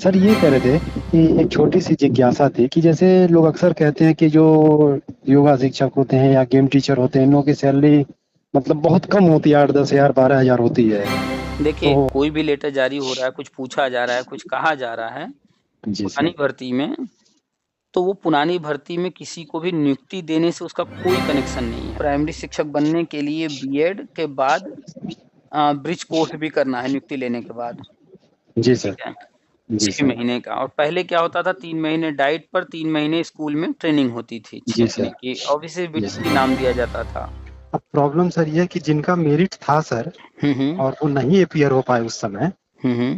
Sir ये कह रहे थे कि एक छोटी सी जिज्ञासा थी कि जैसे लोग अक्सर कहते हैं कि जो योगा शिक्षक होते हैं या गेम टीचर होते हैं, इन लोगों की सैलरी मतलब बहुत कम होती है, 8-10 हजार 12 हजार होती है। देखिए, तो कोई भी लेटर जारी हो रहा है, कुछ पूछा जा रहा है, कुछ कहा जा रहा है जी सर। पुरानी भर्ती में, तो वो पुरानी भर्ती में किसी को भी नियुक्ति देने से उसका कोई कनेक्शन नहीं है। प्राइमरी शिक्षक बनने के लिए बीएड के बाद ब्रिज कोर्स भी करना है नियुक्ति लेने के बाद, जी ठीक सर। है? जी 6 सर। महीने का। और पहले क्या होता था, 3 महीने डाइट पर, 3 महीने स्कूल में ट्रेनिंग होती थी, 6 जी महीने सर। की, और इसे जी बीटीसी सर। नाम दिया जाता था। अब प्रॉब्लम सर ये है कि जिनका मेरिट था सर, हुँ, हुँ। और वो नहीं अपीयर हो पाए उस समय, हुँ, हुँ।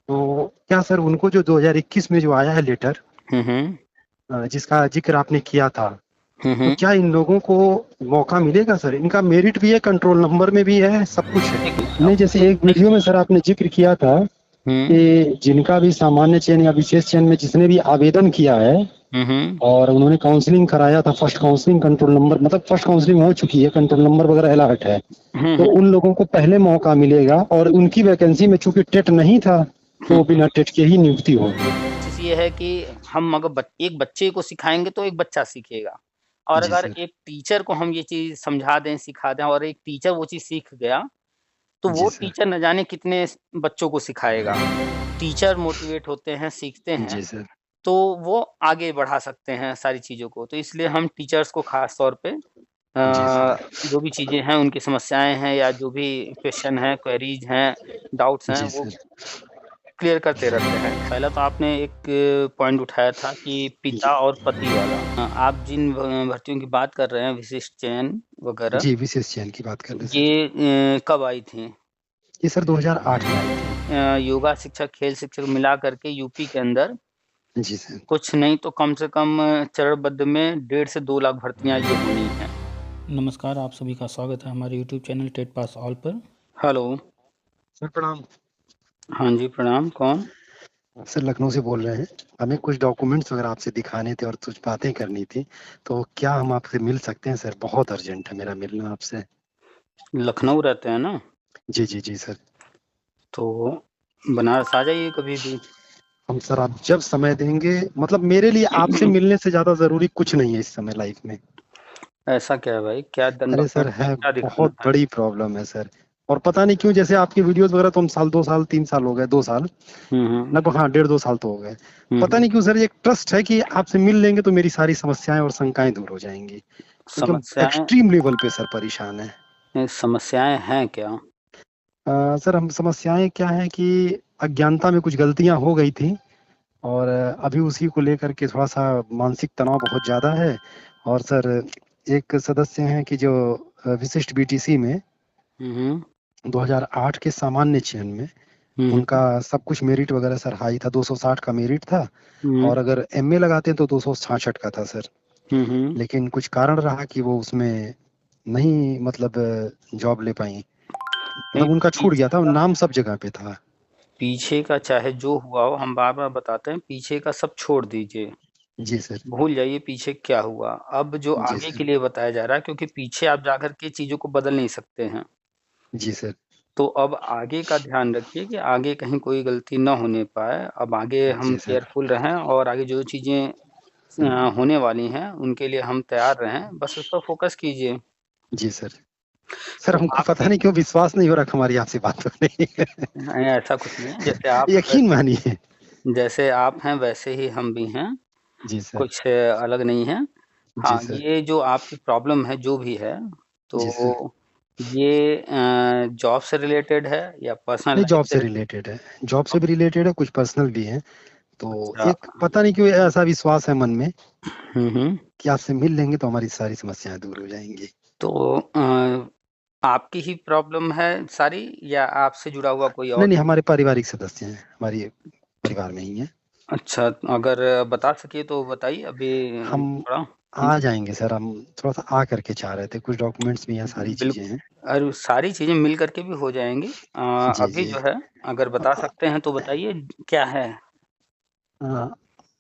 तो क्या सर उनको जो 2021 में जो आया है लेटर, हुँ, हुँ। जिसका जिक्र आपने किया था, हुँ, तो हुँ। क्या इन लोगों को मौका मिलेगा सर? इनका मेरिट भी है, कंट्रोल नंबर में भी है, सब कुछ है। देखिए, अब नहीं, जैसे एक वीडियो में सर आपने जिक्र किया था हुँ। कि जिनका भी सामान्य चयन या विशेष चयन में जिसने भी आवेदन किया है हुँ, हुँ। और उन्होंने काउंसलिंग कराया था, फर्स्ट काउंसलिंग कंट्रोल नंबर मतलब फर्स्ट काउंसलिंग हो चुकी है, कंट्रोल नंबर वगैरह अलर्ट है, हुँ, तो हुँ। उन लोगों को पहले मौका मिलेगा और उनकी वैकेंसी में चूंकि टेट नहीं था, हुँ, तो हुँ। बिना टेट के ही नियुक्ति होगी। चीज़ ये है कि हम अगर एक बच्चे को सिखाएँगे तो एक बच्चा सीखेगा, और जी अगर सर। एक टीचर को हम ये चीज़ समझा दें, सिखा दें, और एक टीचर वो चीज़ सीख गया, तो जी वो सर। टीचर न जाने कितने बच्चों को सिखाएगा। टीचर मोटिवेट होते हैं, सीखते हैं, जी सर। तो वो आगे बढ़ा सकते हैं सारी चीज़ों को। तो इसलिए हम टीचर्स को ख़ास तौर पे जी सर। जो भी चीज़ें हैं, उनकी समस्याएँ हैं या जो भी क्वेश्चन हैं, क्वेरीज़ हैं, डाउट्स हैं, जी वो सर। क्लियर करते रहते हैं। पहला तो आपने एक पॉइंट उठाया था कि जी। पिता और पति वाला। आप जिन भर्तियों की बात कर रहे हैं, विशिष्ट चयन वगैरह, जी, विशेष चयन की बात कर रहे हैं सर। ये कब आई थी? ये सर 2008 में आई थी। योगा शिक्षक, खेल शिक्षक मिला करके यूपी के अंदर जी सर। कुछ नहीं तो कम से कम चरणबद्ध में 1.5 से 2 लाख भर्तियाँ ये होनी हैं। नमस्कार, आप सभी का स्वागत है हमारे YouTube channel TET pass all पर। हेलो। सर प्रणाम। हाँ जी, प्रणाम। कौन? सर लखनऊ से बोल रहे हैं। हमें कुछ डॉक्यूमेंट्स वगैरह आपसे दिखाने थे और कुछ बातें करनी थी, तो क्या हम आपसे मिल सकते हैं सर? बहुत अर्जेंट है मेरा मिलना आपसे। लखनऊ रहते हैं ना? जी, जी, जी सर। तो बनारस आ जाइए कभी भी। हम सर आप जब समय देंगे, मतलब मेरे लिए आपसे मिलने से ज़्यादा ज़रूरी कुछ नहीं है इस समय लाइफ में। ऐसा क्या है भाई? क्या अरे सर डॉक्यूमेंट है, क्या दिखाना बहुत है? बड़ी प्रॉब्लम है सर। और पता नहीं क्यों जैसे आपकी वीडियोज़ वगैरह तो हम साल 2 साल 3 साल हो गए, 2 साल, हुँ, हुँ। लगभग हाँ, डेढ़ 2 साल तो हो गए। हुँ, पता हुँ। नहीं क्यों सर, ये एक ट्रस्ट है कि आपसे मिल लेंगे तो मेरी सारी समस्याएँ और शंकाएँ दूर हो जाएँगी। क्योंकि हम समस्याएँ एक्सट्रीम लेवल पे सर परेशान हैं। समस्याएँ हैं क्या? सर हम समस्याएँ क्या हैं कि अज्ञानता में कुछ गलतियाँ हो गई थी, और अभी उसी को लेकर के थोड़ा-सा मानसिक तनाव बहुत ज़्यादा है। और सर एक सदस्य हैं कि जो विशिष्ट बीटीसी में हुँ, हुँ। 2008 के सामान्य चयन में हुँ, उनका हुँ। सब कुछ मेरिट वगैरह सर हाई था, 260 का मेरिट था, हुँ, और अगर एमए लगाते हैं तो 266 का था सर। हुँ, हुँ। लेकिन कुछ कारण रहा कि वो उसमें नहीं, मतलब जॉब ले पाईं। नहीं, मतलब उनका छूट गया पीछे था, का नाम सब जगह पे था। पीछे का चाहे जो हुआ हो, हम बार-बार बताते हैं, पीछे का सब छोड़ दीजिए। जी सर। भूल जाइए पीछे क्या हुआ। अब जो जी आगे सर। के लिए बताया जा रहा है, क्योंकि पीछे आप जाकर के चीज़ों को बदल नहीं सकते हैं। जी सर। तो अब आगे का ध्यान रखिए कि आगे कहीं कोई गलती ना होने पाए। अब आगे हम जी सर। केयरफुल रहें, और आगे जो चीज़ें होने वाली हैं, उनके लिए हम तैयार रहें। बस उस पर फ़ोकस कीजिए। जी सर। सर तो हमको पता आपकी नहीं क्यों विश्वास नहीं हो रहा कि हमारी आपसे बात हो रही है। नहीं, ऐसा कुछ नहीं है। यकीन मानिए। जैसे आप हैं वैसे ही हम भी हैं, जी सर। कुछ अलग नहीं है। जी हाँ, सर। ये जो आपकी प्रॉब्लम है, जो भी है, जी सर। तो ये जॉब से रिलेटेड है या पर्सनल नहीं, लाइफ जॉब से से रिलेटेड है। जॉब से भी रिलेटेड है, कुछ पर्सनल भी है। तो अच्छा। एक पता नहीं क्यों ऐसा विश्वास है मन में हुँ, हुँ। कि आपसे मिल लेंगे तो हमारी सारी समस्याएँ दूर हो जाएँगी। तो आपकी ही प्रॉब्लम है सारी, या आपसे जुड़ा हुआ कोई नहीं, और नहीं, भी? हमारे पारिवारिक सदस्य हैं, हमारी परिवार में ही हैं। अच्छा, अगर बता सकिए तो बताइए अभी हम थोड़ा। आ जाएँगे सर, हम थोड़ा-सा आ करके चाह रहे थे, कुछ डॉक्यूमेंट्स भी हैं, सारी बिल चीज़ें हैं। और सारी चीज़ें मिल कर के भी हो जाएँगी। जी, अभी जी। जो है, अगर बता सकते हैं तो बताइए क्या है? अ,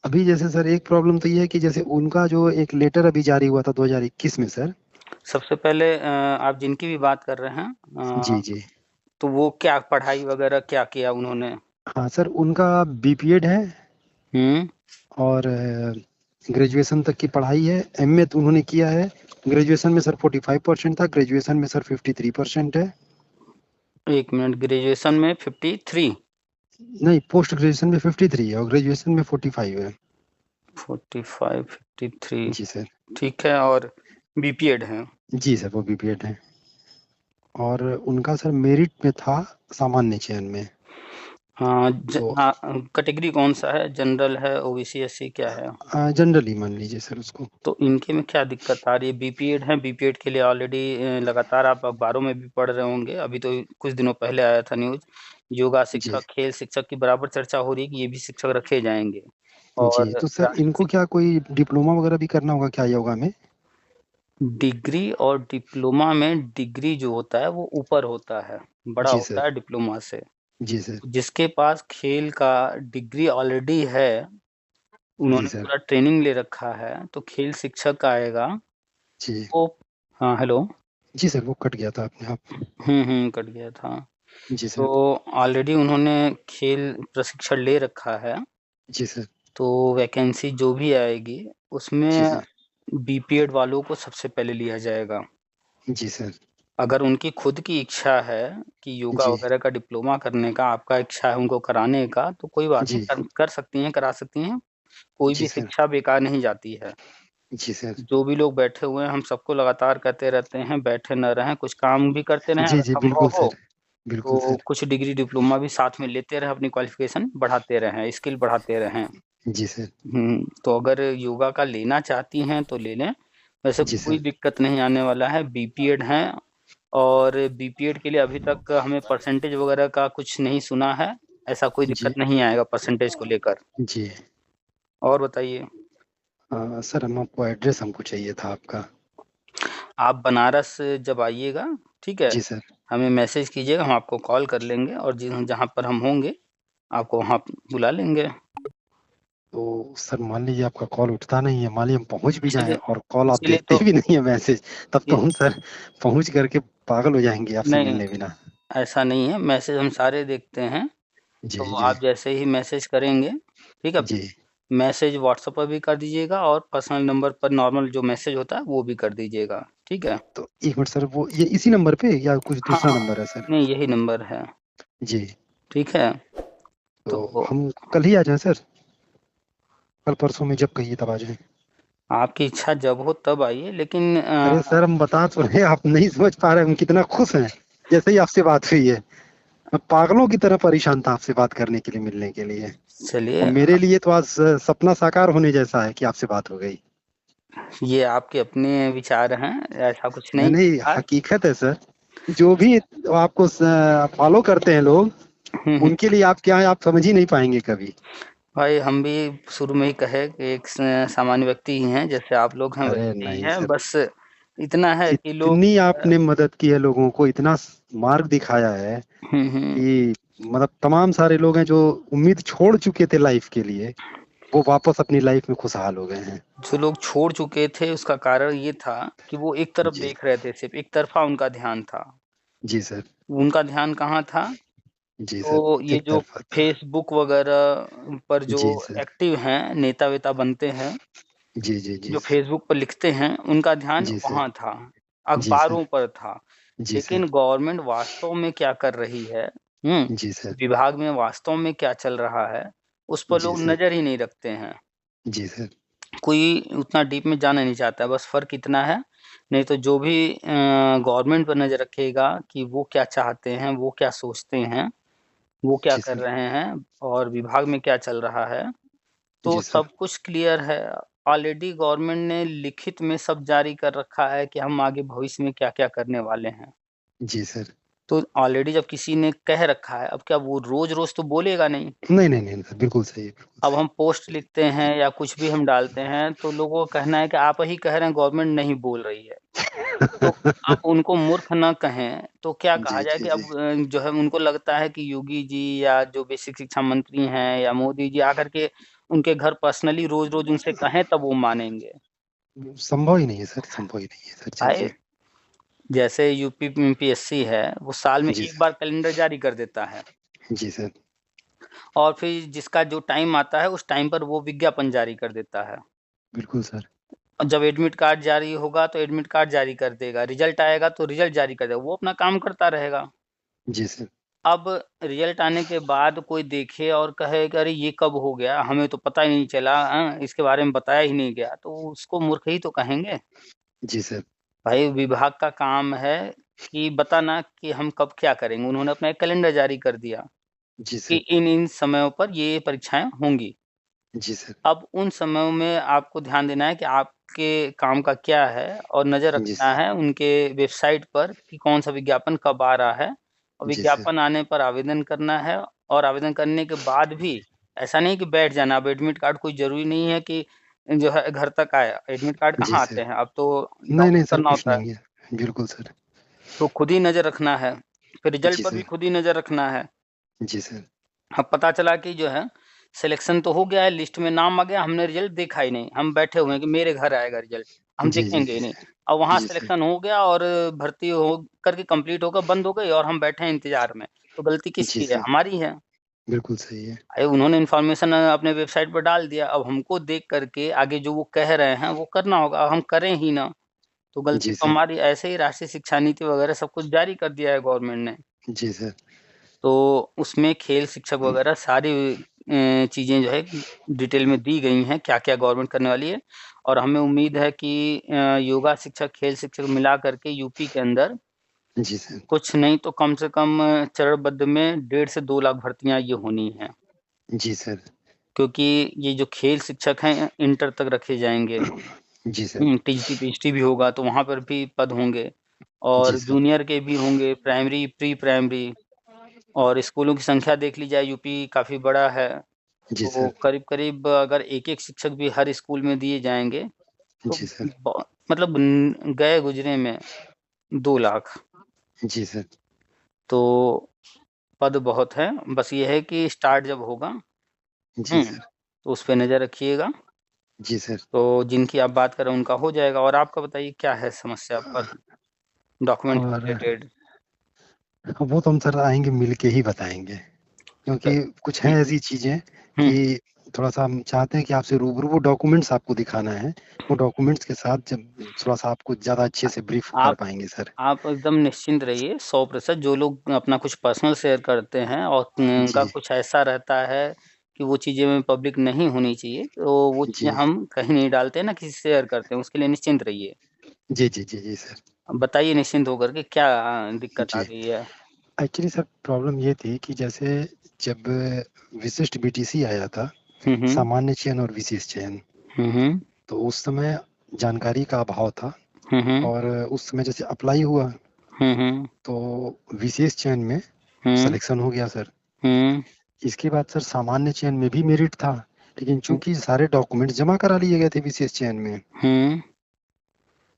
अभी जैसे सर एक प्रॉब्लम तो ये है कि जैसे उनका जो एक लेटर अभी जारी हुआ था 2021 में सर। सबसे पहले आप जिनकी भी बात कर रहे हैं, जी, जी। तो वो क्या पढ़ाई वगैरह क्या किया उन्होंने? हाँ सर, उनका बीपीएड है हम्म। और ग्रेजुएशन तक की पढ़ाई है। एमए तो उन्होंने किया है। ग्रेजुएशन में सर 45% था, ग्रेजुएशन में सर 53% है। 1 मिनट, ग्रेजुएशन में 53? नहीं, पोस्ट ग्रेजुएशन में 53 है और ग्रेजुएशन में 45 है। 45, 53। जी सर। ठीक है, और बीपीएड है? जी सर, वो बीपीएड है और उनका सर मेरिट में था सामान्य चयन में। हाँ तो हाँ, कैटेगरी कौन सा है? जनरल है, ओबीसी, एससी, क्या है? जनरली मान लीजिए सर उसको। तो इनके में क्या दिक्कत आ रही है? बीपीएड है, बीपीएड के लिए ऑलरेडी लगातार आप अखबारों में भी पढ़ रहे होंगे, अभी तो कुछ दिनों पहले आया था न्यूज, योगा जी शिक्षक, खेल शिक्षक की बराबर चर्चा हो रही है कि ये भी शिक्षक रखे जाएंगे। जी। और तो सर इनको क्या कोई डिप्लोमा वगैरह भी करना होगा क्या योगा में? डिग्री और डिप्लोमा में डिग्री जो होता है वो ऊपर होता है, बड़ा जी होता सर। है डिप्लोमा से। जी सर। जिसके पास खेल का डिग्री ऑलरेडी है, जी उन्होंने सर। पूरा ट्रेनिंग ले रखा है, तो खेल शिक्षक आएगा जी। वो। हाँ, हेलो। जी सर, वो कट गया था अपने आप। कट गया था। जी तो सर। ऑलरेडी उन्होंने खेल प्रशिक्षण ले रखा है, जी सर। तो वैकेंसी जो भी आएगी जी उसमें सर। बीपीएड वालों को सबसे पहले लिया जाएगा। जी सर। अगर उनकी खुद की इच्छा है कि योगा जी। वगैरह का डिप्लोमा करने का, आपका इच्छा है उनको कराने का, तो कोई बात नहीं, जी। कर सकती हैं, करा सकती हैं। कोई जी भी सर। शिक्षा बेकार नहीं जाती है। जी सर। जो भी लोग बैठे हुए हैं, हम सबको लगातार कहते रहते हैं, बैठे न रहें, कुछ काम भी करते रहें, जी अगर जी, संभव बिल्कुल हो सर। बिल्कुल तो सर। कुछ डिग्री डिप्लोमा भी साथ में लेते रहें, अपनी क्वालिफिकेशन बढ़ाते रहें, स्किल बढ़ाते रहें। जी सर। तो अगर योगा का लेना चाहती हैं तो ले लें, वैसे जी कोई सर। दिक्कत नहीं आने वाला है। बीपीएड है, और बीपीएड के लिए अभी तक हमें परसेंटेज वगैरह का कुछ नहीं सुना है, ऐसा कोई जी। दिक्कत नहीं आएगा परसेंटेज को लेकर। जी। और बताइए। सर हम आपको एड्रेस हमको चाहिए था आपका। आप बनारस जब आइएगा, ठीक है, जी सर। हमें मैसेज कीजिएगा, हम आपको कॉल कर लेंगे, और जहाँ पर हम होंगे आपको वहाँ बुला लेंगे। तो सर मान लीजिए आपका कॉल उठता नहीं है, मान लीजिए हम पहुंच भी जाएं इसीलिए और कॉल आप इसीलिए देखते तो भी नहीं है मैसेज, तब तो ये हम सर पहुंच करके पागल हो जाएंगे आपसे नहीं, मिलने बिना। ऐसा नहीं है, मैसेज हम सारे देखते हैं। जी तो जी। आप जैसे ही मैसेज करेंगे, ठीक है, जी। मैसेज व्हाट्सएप पर भी कर दीजिएगा, और पर्सनल नंबर पर नॉर्मल जो मैसेज होता है वो भी कर दीजिएगा, ठीक है। तो एक मिनट सर, वो ये इसी नंबर पे या कुछ हाँ दूसरा हाँ, नंबर है सर? नहीं यही नंबर है, जी। ठीक है। तो तो हम कल ही आ जाएं सर? कल परसों में जब कहिए तब आ जाएं। आपकी इच्छा जब हो तब आइए, लेकिन अरे सर हम बता तो रहे हैं, आप नहीं समझ पा रहे, हम कितना खुश हैं जैसे ही आपसे बात हुई है। मैं पागलों की तरह परेशान था आपसे बात करने के लिए, मिलने के लिए। और चलिए, मेरे लिए तो आज सपना साकार होने जैसा है कि आपसे बात हो गई। ये आपके अपने विचार हैं, ऐसा कुछ नहीं नहीं नहीं, है। हकीकत है सर। जो भी आपको फॉलो करते हैं लोग, हम्म। उनके लिए आप क्या है आप समझ ही नहीं पाएंगे कभी। भाई हम भी शुरू में ही कहे कि एक सामान्य व्यक्ति ही हैं, जैसे आप लोग हैं अरे वैसे ही नहीं हैं, सर, बस इतना है कि लोग इतनी आपने मदद की है लोगों को, इतना मार्ग दिखाया है हम्म, कि मतलब तमाम सारे लोग हैं जो उम्मीद छोड़ चुके थे लाइफ के लिए, वो वापस अपनी लाइफ में खुशहाल हो गए हैं। जो लोग छोड़ चुके थे उसका कारण ये था कि वो एक तरफ जी। देख रहे थे, सिर्फ एक तरफा उनका ध्यान था। जी सर। उनका ध्यान कहाँ था? जी सर। तो ये एक जो तरफा था। फेसबुक वगैरह पर जो जी सर। एक्टिव हैं, नेता वेता बनते हैं, जी जी। जी जो सर। फेसबुक पर लिखते हैं, उनका ध्यान जी सर। वहां था, जी सर। अखबारों पर था। जी लेकिन सर। गवर्नमेंट वास्तव में क्या कर रही है, जी सर। विभाग में वास्तव में क्या चल रहा है, उस पर जी लोग सर। नजर ही नहीं रखते हैं। जी सर। कोई उतना डीप में जाना नहीं चाहता है, बस फर्क इतना है। नहीं तो जो भी गवर्नमेंट पर नजर रखेगा कि वो क्या चाहते हैं, वो क्या सोचते हैं, वो क्या जी कर सर। रहे हैं, और विभाग में क्या चल रहा है, तो जी सर। सब कुछ क्लियर है। ऑलरेडी गवर्नमेंट ने लिखित में सब जारी कर रखा है कि हम आगे भविष्य में क्या क्या करने वाले हैं। जी सर। तो ऑलरेडी जब किसी ने कह रखा है, अब क्या वो रोज रोज तो बोलेगा नहीं। नहीं नहीं नहीं सर, बिल्कुल सही है, बिल्कुल अब सही। हम पोस्ट लिखते हैं या कुछ भी हम डालते हैं, तो लोगों का कहना है कि आप ही कह रहे हैं, गवर्नमेंट नहीं बोल रही है। तो आप उनको मूर्ख ना कहें तो क्या कहा जी जाए जी कि जी। अब जो है उनको लगता है कि योगी जी या जो बेसिक शिक्षा मंत्री हैं या मोदी जी आकर के उनके घर पर्सनली रोज रोज उनसे कहें तब वो मानेंगे। संभव ही नहीं है सर, संभव ही नहीं है सर। जी भाई जी। जैसे यूपी पीएससी है, वो साल में जी एक सर। बार कैलेंडर जारी कर देता है, जी सर। और फिर जिसका जो टाइम आता है उस टाइम पर वो विज्ञापन जारी कर देता है। बिल्कुल सर। और जब एडमिट कार्ड जारी होगा तो एडमिट कार्ड जारी कर देगा, रिजल्ट आएगा तो रिजल्ट जारी कर देगा, वो अपना काम करता रहेगा। जी सर। अब रिजल्ट आने के बाद कोई देखे और कहे कि अरे ये कब हो गया? हमें तो पता ही नहीं चला, इसके बारे में बताया ही नहीं गया, तो उसको मूर्ख ही तो कहेंगे। जी सर। भाई विभाग का काम है कि बताना कि हम कब क्या करेंगे। उन्होंने अपना एक कैलेंडर जारी कर दिया जी कि सर। इन समयों पर ये परीक्षाएँ होंगी। जी सर। अब उन समयों में आपको ध्यान देना है कि आपके काम का क्या है और नज़र जी रखना सर। है उनके वेबसाइट पर कि कौन-सा विज्ञापन कब आ रहा है और जी सर। विज्ञापन आने पर आवेदन करना है और आवेदन करने के बाद भी ऐसा नहीं कि बैठ जाना। अब एडमिट कार्ड कोई ज़रूरी नहीं है कि जो है घर तक आए। एडमिट कार्ड जी कहाँ सर। आते हैं? अब तो नहीं, नहीं डाउनलोड सर, करना कुछ होता है। नहीं है। बिल्कुल सर। तो खुद ही नज़र रखना है। फिर रिजल्ट जी पर भी सर। खुद ही नज़र रखना है। जी सर। अब पता चला कि जो है सिलेक्शन तो हो गया है, लिस्ट में नाम आ गया, हमने रिजल्ट देखा ही नहीं। हम बैठे हुए हैं कि मेरे घर आएगा रिजल्ट, हम जी, जी, देखेंगे ही जी नहीं। सर। अब वहाँ जी सर। सिलेक्शन हो गया और भर्ती हो करके कंप्लीट होकर बंद हो गई और हम बैठे हैं इंतज़ार में। तो गलती जी किसकी है? सर। हमारी है। बिल्कुल सही है। अरे उन्होंने इन्फॉर्मेशन अपने वेबसाइट पर डाल दिया, अब हमको देख कर के आगे जो वो कह रहे हैं वो करना होगा, अब हम करें ही ना। तो गलती जी तो सर। हमारी। ऐसे ही राष्ट्रीय शिक्षा नीति वगैरह सब कुछ जारी कर दिया है गवर्नमेंट ने। जी सर। तो उसमें खेल शिक्षक वगैरह सारी चीज़ें जो है डिटेल में दी गई हैं, क्या-क्या गवर्नमेंट करने वाली है। और हमें उम्मीद है कि योगा शिक्षक, खेल शिक्षक मिला कर के यूपी के अंदर जी सर। कुछ नहीं तो कम से कम चरणबद्ध में 1.5 से 2 लाख भर्तियाँ ये होनी हैं। जी सर। क्योंकि ये जो खेल शिक्षक हैं इंटर तक रखे जाएँगे। जी सर। टीजीटी, पीएचडी भी होगा तो वहाँ पर भी पद होंगे जी और सर। जूनियर के भी होंगे, प्राइमरी, प्री प्राइमरी। और स्कूलों की संख्या देख ली जाए यूपी काफ़ी बड़ा है। जी तो सर। करीब-करीब अगर एक-एक शिक्षक भी हर स्कूल में दिए जाएँगे, तो जी सर। ब मतलब गए गुज़रे में 2 लाख। जी सर। तो पद बहुत हैं, बस ये है कि स्टार्ट जब होगा जी सर। तो उस पे नज़र रखिएगा। जी सर। तो जिनकी आप बात कर रहे हैं उनका हो जाएगा और आपका बताइए क्या है समस्या पर डॉक्यूमेंट से और रिलेटेड? वो तो हम सर आएँगे मिल के ही बताएँगे, क क्योंकि कुछ हैं जी। ऐसी चीज़ें हुँ, कि थोड़ा-सा हम चाहते हैं कि आपसे रूबरू वो डॉक्यूमेंट्स आपको दिखाना है। वो डॉक्यूमेंट्स के साथ जब थोड़ा-सा आपको ज़्यादा अच्छे से ब्रीफ कर आप पाएँगे सर। आप एकदम निश्चिंत रहिए 100%। जो लोग अपना कुछ पर्सनल शेयर करते हैं और उनका जी, कुछ ऐसा रहता है कि वो चीज़ें पब्लिक नहीं होनी चाहिए, तो वो चीज़ें जी। हम कहीं नहीं डालते हैं, ना किसी से शेयर करते हैं, उसके लिए निश्चिंत रहिए। जी, जी, जी, जी सर। अब बताइए निश्चिंत होकर के क्या दिक्कत आ जी। गई है? एक्चुअली सर प्रॉब्लम ये थी कि जैसे जब विशिष्ट बीटीसी आया था, हुँ, हुँ। सामान्य चयन और विशेष चयन, हुँ, हुँ। तो उस समय जानकारी का अभाव था हुँ, हुँ। और उस समय जैसे अप्लाई हुआ, हुँ, हुँ। तो विशेष चयन में हुँ, सिलेक्शन हो गया सर। हुँ। इसके बाद सर सामान्य चयन में भी मेरिट था, लेकिन हुँ, चूँकि सारे डॉक्यूमेंट्स जमा करा लिए गए थे विशेष चयन में, हुँ।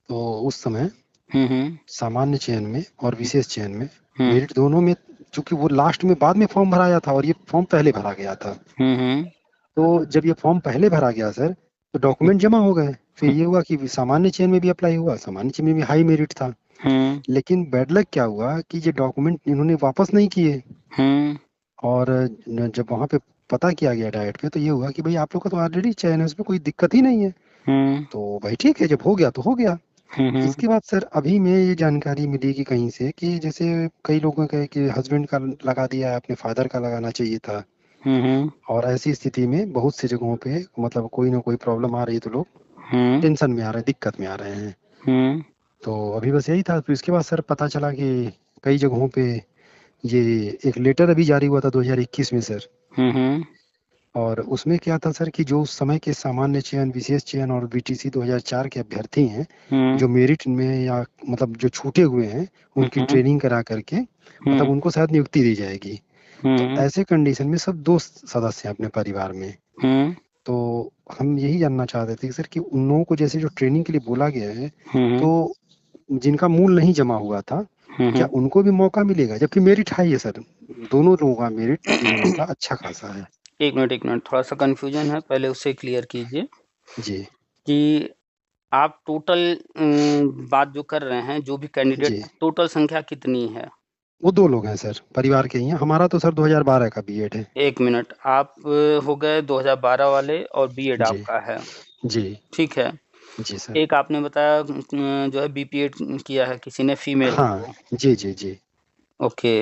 तो उस समय हुँ, हुँ। सामान्य चयन में और विशेष चयन में हुँ, मेरिट दोनों में, चूँकि वो लास्ट में बाद में फॉर्म भराया था और ये फॉर्म पहले भरा गया था। हुँ, हुँ। तो जब ये फॉर्म पहले भरा गया सर, तो डॉक्यूमेंट जमा हो गए। फिर ये हुआ कि सामान्य चयन में भी अप्लाई हुआ, सामान्य चयन में भी हाई मेरिट था। हुँ, लेकिन बैड लक क्या हुआ कि ये डॉक्यूमेंट इन्होंने वापस नहीं किए हुँ, और जब वहाँ पे पता किया गया डायरेक्ट पे, तो ये हुआ कि भई आप लोग का तो ऑलरेडी चयन है, उसमें कोई दिक्कत ही नहीं है। हुँ, तो भाई ठीक है, जब हो गया तो हो गया। हुँ, हुँ, इसके बाद सर अभी मैं ये जानकारी मिली कि कहीं से कि जैसे कई लोगों का है कि हस्बैंड का लगा दिया है, अपने फादर का लगाना चाहिए था। हुँ, हुँ, और ऐसी स्थिति में बहुत सी जगहों पे मतलब कोई ना कोई प्रॉब्लम आ रही है, तो लोग हुँ, टेंशन में आ रहे हैं, दिक्कत में आ रहे हैं। हुँ, तो अभी बस यही था, फिर इसके बाद सर पता चला कि कई जगहों पे ये एक लेटर अभी जारी हुआ था 2021 में सर। हुँ, हुँ, और उसमें क्या था सर कि जो उस समय के सामान्य चयन, विशेष चयन और बीटीसी 2004 के अभ्यर्थी हैं, हुँ, जो मेरिट में या मतलब जो छूटे हुए हैं, उनकी हुँ, ट्रेनिंग करा करके मतलब हुँ, उनको शायद नियुक्ति दी जाएगी। तो हुँ, ऐसे कंडीशन में सब 2 सदस्य हैं अपने परिवार में। हुँ, तो हम यही जानना चाहते थे कि सर कि उन लोगों को जैसे जो ट्रेनिंग के लिए बोला गया है, हुँ, तो जिनका मूल नहीं जमा हुआ था, क्या हुँ। उनको भी मौका मिलेगा? जबकि मेरिट हाई है सर, दोनों लोगों का मेरिट इन लोगों का अच्छा खासा है। 1 मिनट थोड़ा-सा कन्फ्यूज़न है, पहले उसे क्लियर कीजिए जी, कि आप टोटल बात जो कर रहे हैं, जो भी कैंडिडेट जी, हैं, टोटल संख्या कितनी है? वो 2 लोग हैं सर, परिवार के ही हैं। हमारा तो सर 2012 का बीएड है। 1 मिनट, आप हो गए 2012 वाले और बीएड जी, आपका है, जी, ठीक है। जी सर। एक आपने बताया जो है बीपीएड किया है किसी ने, फीमेल है हाँ, वो। जी, जी, जी। ओके,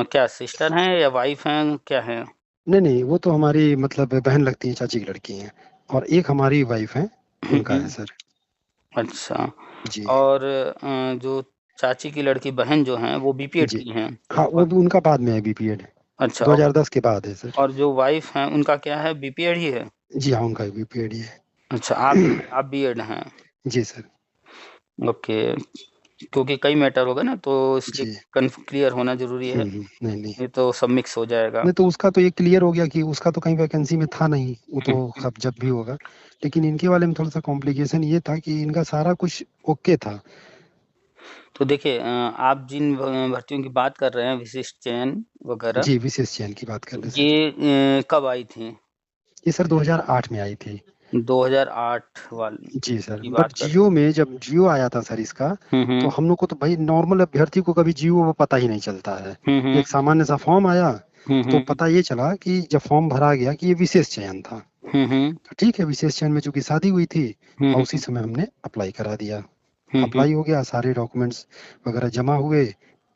क्या सिस्टर हैं या वाइफ हैं, क्या है? नहीं, नहीं, वो तो हमारी मतलब बहन लगती हैं, चाची की लड़की हैं। और एक हमारी वाइफ हैं, उनका है सर। अच्छा, जी, और जो चाची की लड़की बहन जो हैं वो बीपीएड जी। की हैं? हाँ, वो और भी उनका बाद में है बीपीएड, अच्छा, 2010 के बाद है सर। और जो वाइफ हैं उनका क्या है, बीपीएड ही है? जी हाँ, उनका भी बीपीएड ही है। अच्छा, आप बीएड हैं। जी सर। ओके, क्योंकि कई मैटर हो गए ना, तो इसलिए जी। क्लियर होना ज़रूरी है, नहीं, नहीं। नहीं तो सब मिक्स हो जाएगा। नहीं तो उसका तो ये क्लियर हो गया कि उसका तो कहीं वैकेंसी में था नहीं, वो तो सब जब भी होगा। लेकिन इनके वाले में थोड़ा-सा कॉम्प्लिकेशन ये था कि इनका सारा कुछ ओके था। तो देखिए, आप जिन भर्तियों की बात कर रहे हैं, विशिष्ट चयन वगैरह, जी, विशेष चयन की बात कर रहे सर। ये कब आई थी? ये सर 2008 में आई थी। 2008 जी सर, की बट बात कर। जियो में जब जियो आया था सर इसका, तो हम लोग को तो भाई नॉर्मल अभ्यर्थी को कभी जियो वो पता ही नहीं चलता है। हम्म, एक सामान्य सा फॉर्म आया, तो हम्म, पता ये चला कि जब फॉर्म भरा गया कि ये विशेष चयन था। हम्म, तो ठीक है, विशेष चयन में चूंकि शादी हुई थी और हम्म, उसी समय हमने अप्लाई करा दिया। हम्म, अप्लाई हो गया, सारे डॉक्यूमेंट्स वगैरह जमा हुए,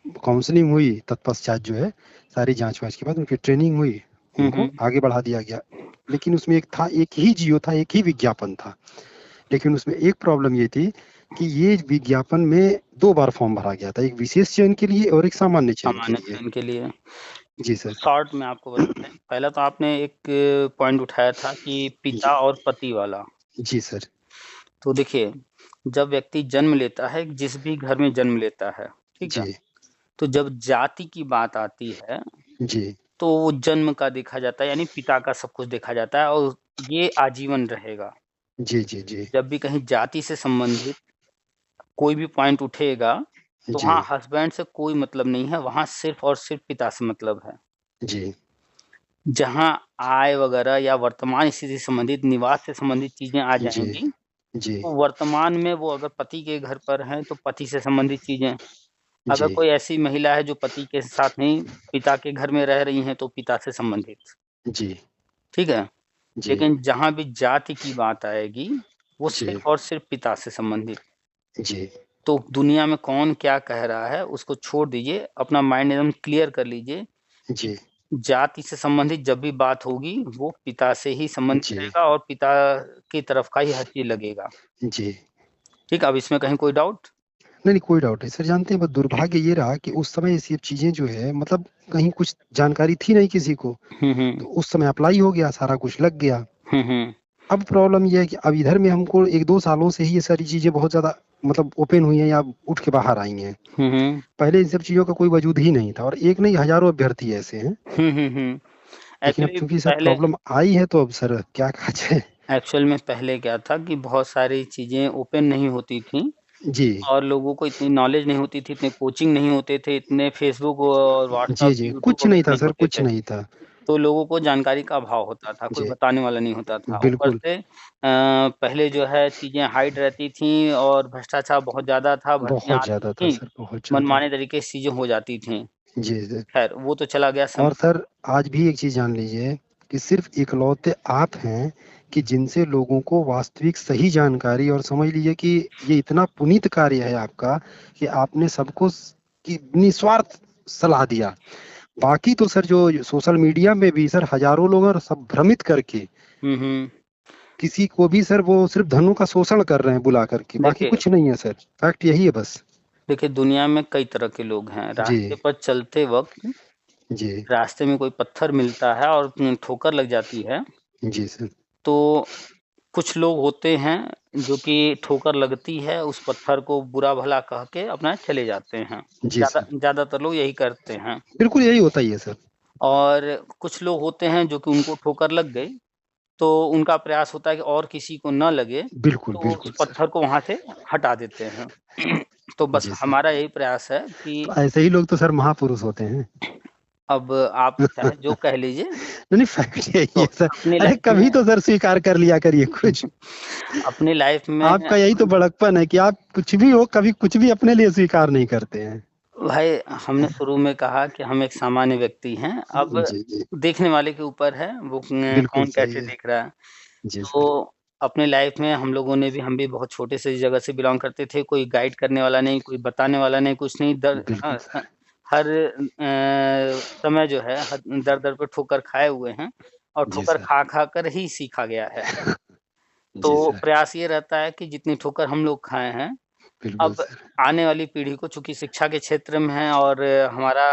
काउंसलिंग हुई, तत्पश्चात जो है सारी जांच वाँच के बाद उनकी ट्रेनिंग हुई, उनको आगे बढ़ा दिया गया। लेकिन उसमें एक ही जियो था, एक ही विज्ञापन था। लेकिन उसमें एक प्रॉब्लम ये थी कि ये विज्ञापन में 2 बार फॉर्म भरा गया था, एक विशेष चयन के लिए और एक सामान्य चयन के सामान्य लिए। चयन के लिए। जी सर। शॉर्ट में आपको बताते हैं, पहला तो आपने एक पॉइंट उठाया था कि जी, पिता और पति वाला। जी सर। तो देखिए, जब व्यक्ति जन्म लेता है, जिस भी घर में जन्म लेता है, ठीक है? जी, तो जब जाति की बात आती है, जी, तो वो जन्म का देखा जाता है, यानी पिता का सब कुछ देखा जाता है, और ये आजीवन रहेगा। जी, जी, जी, जब भी कहीं जाति से संबंधित कोई भी पॉइंट उठेगा, तो जी, वहाँ हस्बैंड से कोई मतलब नहीं है, वहाँ सिर्फ़ और सिर्फ़ पिता से मतलब है। जी, जहाँ आय वगैरह या वर्तमान स्थिति से संबंधित, निवास से संबंधित चीज़ें आ जी, जाएँगी, जी, तो वर्तमान में वो अगर पति के घर पर हैं, तो पति से संबंधित चीज़ें। अगर जी, कोई ऐसी महिला है जो पति के साथ नहीं, पिता के घर में रह रही हैं, तो पिता से संबंधित, जी, ठीक है? जी, लेकिन जहाँ भी जाति की बात आएगी, वो जी, सिर्फ़ और सिर्फ़ पिता से संबंधित। जी, तो दुनिया में कौन क्या कह रहा है, उसको छोड़ दीजिए, अपना माइंड एकदम क्लियर कर लीजिए कि जी, जाति से संबंधित जब भी बात होगी, वो पिता से ही संबंधित जी, रहेगा और पिता की तरफ का ही हर चीज़ लगेगा। जी। ठीक है, अब इसमें कहीं कोई डाउट? नहीं, नहीं, कोई डाउट नहीं सर। जानते हैं बस दुर्भाग्य ये रहा कि उस समय ये सब चीज़ें जो है मतलब कहीं कुछ जानकारी थी नहीं किसी को। हुँ, तो हुँ। उस समय अप्लाई हो गया, सारा कुछ लग गया। हुँ, हुँ। अब प्रॉब्लम ये है कि अब इधर में हमको 1-2 सालों से ही ये सारी चीज़ें बहुत ज़्यादा मतलब ओपन हुई हैं या उठ के बाहर आई हैं। हुँ, हुँ। पहले इन सब चीज़ों का कोई वजूद ही नहीं था और एक नहीं हज़ारों अभ्यर्थी ऐसे हैं। हुँ, हुँ, हुँ। लेकिन अब एक्चुअली चूँकि सर पहले प्रॉब्लम आई है तो अब सर क्या कहा जाए? एक्चुअल में पहले क्या था कि बहुत सारी चीज़ें ओपन नहीं होती थीं जी। और लोगों को इतनी नॉलेज नहीं होती थी, इतने कोचिंग नहीं होते थे, इतने फ़ेसबुक और जी, व्हाट्सएप, जी। यूट्यूब कुछ नहीं वगैरह था नहीं सर, होते कुछ थे। नहीं था। तो लोगों को जानकारी का अभाव होता था, कोई जी, बताने वाला नहीं होता था। ऊपर बिल्कुल। से पहले जो है चीज़ें हाइड रहती थीं और भ्रष्टाचार बहुत ज़्यादा था, भर्तियाँ बहुत आती ज़्यादा था थीं, सर, बहुत ज़्यादा। मनमाने तरीके से चीज़ें हो जाती थीं। जी, जी। ख़ैर वो तो चला गया और समय। सर आज भी एक चीज़ जान लीजिए कि सिर्फ़ इकलौते आप हैं कि जिनसे लोगों को वास्तविक सही जानकारी और समझ लीजिए कि ये इतना पुनीत कार्य है आपका कि आपने सबको कि निस्वार्थ सलाह दिया। बाकी तो सर जो सोशल मीडिया में भी सर हज़ारों लोग और सब भ्रमित करके हुँ, हुँ। किसी को भी सर वो सिर्फ़ धनों का शोषण कर रहे हैं बुला करके, बाकी देखिए कुछ नहीं है सर। फैक्ट यही है बस। देखिए, दुनिया में कई तरह के लोग हैं। जी, रास्ते पर चलते वक़्त जी, रास्ते में कोई पत्थर मिलता है और ठोकर लग जाती है, जी सर। तो कुछ लोग होते हैं जो कि ठोकर लगती है, उस पत्थर को बुरा-भला कह के अपना चले जाते हैं। जी सर। ज़्यादातर लोग यही करते हैं। बिल्कुल यही होता ही है सर। और कुछ लोग होते हैं जो कि उनको ठोकर लग गई, तो उनका प्रयास होता है कि और किसी को ना लगे, बिल्कुल, तो वो उस बिल्कुल सर। पत्थर को वहाँ से हटा देते हैं। तो बस जी सर। हमारा यही प्रयास है तो कि ऐसे ही लोग तो सर महापुरुष होते हैं। अब आप चाहे जो कह लीजिए, नहीं, फैक्ट यही तो है सर। अपनी अरे लाइफ़ में कभी तो सर स्वीकार कर लिया करिए कुछ। अपनी लाइफ़ में आपका यही तो बड़कपन है कि आप कुछ भी हो, कभी कुछ भी अपने लिए स्वीकार नहीं करते हैं। भाई हमने शुरू में कहा कि हम एक सामान्य व्यक्ति हैं, अब जी, जी। देखने वाले के ऊपर है वो बिल्कुल कौन सही कैसे है। देख रहा है। जी सर। तो अपने लाइफ में हम लोगों ने भी हम भी बहुत छोटे से जगह से बिलॉन्ग करते थे, कोई गाइड करने वाला नहीं, कोई बताने वाला नहीं, कुछ नहीं बिल्कुल सर। हर समय जो है दर-दर पे ठोकर खाए हुए हैं और जी ठोकर सर। खा कर ही सीखा गया है। जी तो सर। प्रयास ये रहता है कि जितनी ठोकर हम लोग खाए हैं, बिल्कुल अब सर। आने वाली पीढ़ी को चूँकि शिक्षा के क्षेत्र में है और हमारा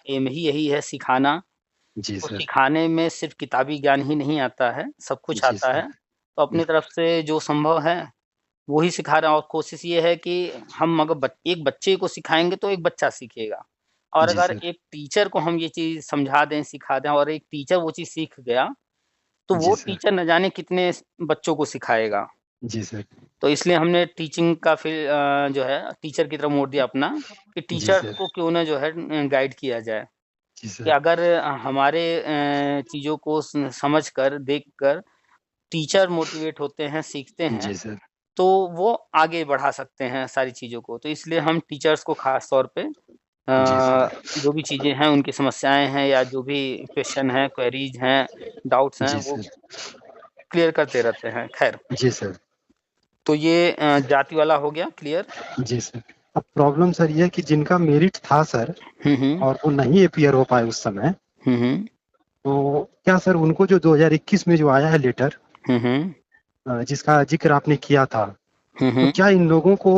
एम ही यही है सिखाना, जी तो सर। सिखाने में सिर्फ़ किताबी ज्ञान ही नहीं आता है, सब कुछ जी आता सर। है। तो अपनी बिल्कुल। तरफ से जो संभव है, वो ही सिखा रहे हैं और कोशिश ये है कि हम अगर एक बच्चे को सिखाएँगे तो एक बच्चा सीखेगा। और जी अगर सर। एक टीचर को हम ये चीज़ समझा दें, सिखा दें और एक टीचर वो चीज़ सीख गया, तो जी वो सर। टीचर न जाने कितने बच्चों को सिखाएगा। जी सर। तो इसलिए हमने टीचिंग का फिर जो है टीचर की तरफ मोड़ दिया अपना, कि जी टीचर्स सर। को क्यों ना जो है गाइड किया जाए। जी कि सर। अगर हमारे चीज़ों को समझ कर, देख कर टीचर मोटिवेट होते हैं, सीखते हैं, जी सर। तो वो आगे बढ़ा सकते हैं सारी चीज़ों को। तो इसलिए हम टीचर्स को ख़ास तौर पे जी सर। जो भी चीज़ें हैं, उनकी समस्याएँ हैं या जो भी क्वेश्चन हैं, क्वेरीज़ हैं, डाउट्स हैं, जी वो सर। क्लियर करते रहते हैं। ख़ैर, जी सर। तो ये जाति वाला हो गया क्लियर। जी सर। अब प्रॉब्लम सर ये है कि जिनका मेरिट था सर हुँ, हुँ। और वो नहीं अपीयर हो पाए उस समय, हुँ, हुँ। तो क्या सर उनको जो 2021 में जो आया है लेटर, हुँ, हुँ। जिसका ज़िक्र आपने किया था, हुँ, तो हुँ। क्या इन लोगों को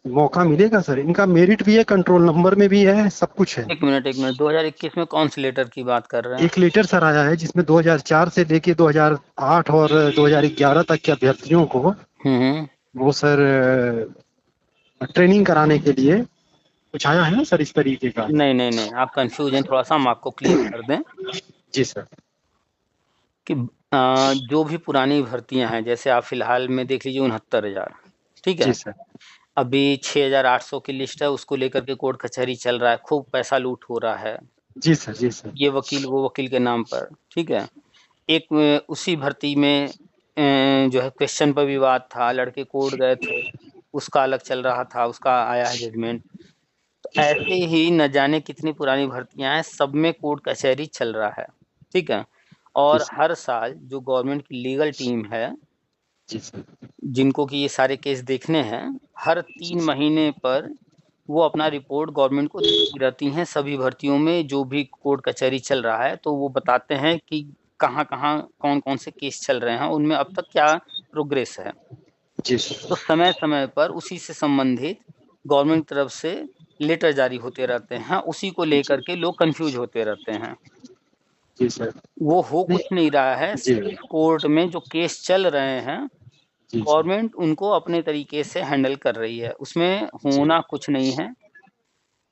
मौका मिलेगा सर? इनका मेरिट भी है, कंट्रोल नंबर में भी है, सब कुछ है। 1 मिनट 2021 में कौन-से लेटर की बात कर रहे हैं? एक लेटर सर आया है जिसमें 2004 से लेके 2008 और 2011 तक के अभ्यर्थियों को हुँ, हुँ। वो सर ट्रेनिंग कराने के लिए कुछ आया है ना सर इस तरीके का? नहीं, नहीं, नहीं, आप कन्फ्यूज़ हैं, थोड़ा-सा हम आपको क्लियर कर दें जी सर। कि जो भी पुरानी भर्तियाँ हैं, जैसे आप फ़िलहाल में देख लीजिए 69,000, ठीक जी है? सर। अभी 6,800 की लिस्ट है, उसको लेकर के कोर्ट कचहरी चल रहा है, खूब पैसा लूट हो रहा है, जी सर। जी सर। ये वकील, वो वकील के नाम पर, ठीक है? एक उसी भर्ती में जो है क्वेश्चन पर विवाद था, लड़के कोर्ट गए थे, उसका अलग चल रहा था, उसका आया है जजमेंट। तो जी ऐसे सर। ही न जाने कितनी पुरानी भर्तियाँ हैं, सब में कोर्ट कचहरी चल रहा है, ठीक है? जी और सर। हर साल जो गवर्नमेंट की लीगल टीम है, जी सर। जिनको कि ये सारे केस देखने हैं, हर जी 3 सर। महीने पर वो अपना रिपोर्ट गवर्नमेंट को देती रहती हैं, सभी भर्तियों में जो भी कोर्ट कचहरी चल रहा है, तो वो बताते हैं कि कहाँ-कहाँ, कौन-कौन से केस चल रहे हैं, उनमें अब तक क्या प्रोग्रेस है। जी सर। तो समय-समय पर उसी से संबंधित गवर्नमेंट की तरफ से लेटर जारी होते रहते हैं, उसी को लेकर के लोग कन्फ्यूज़ होते रहते हैं। जी सर। वो हो नहीं। कुछ नहीं रहा है, जी। सिर्फ़ कोर्ट में जो केस चल रहे हैं, जी सर। गवर्नमेंट उनको अपने तरीके से हैंडल कर रही है, उसमें जी। होना कुछ नहीं है।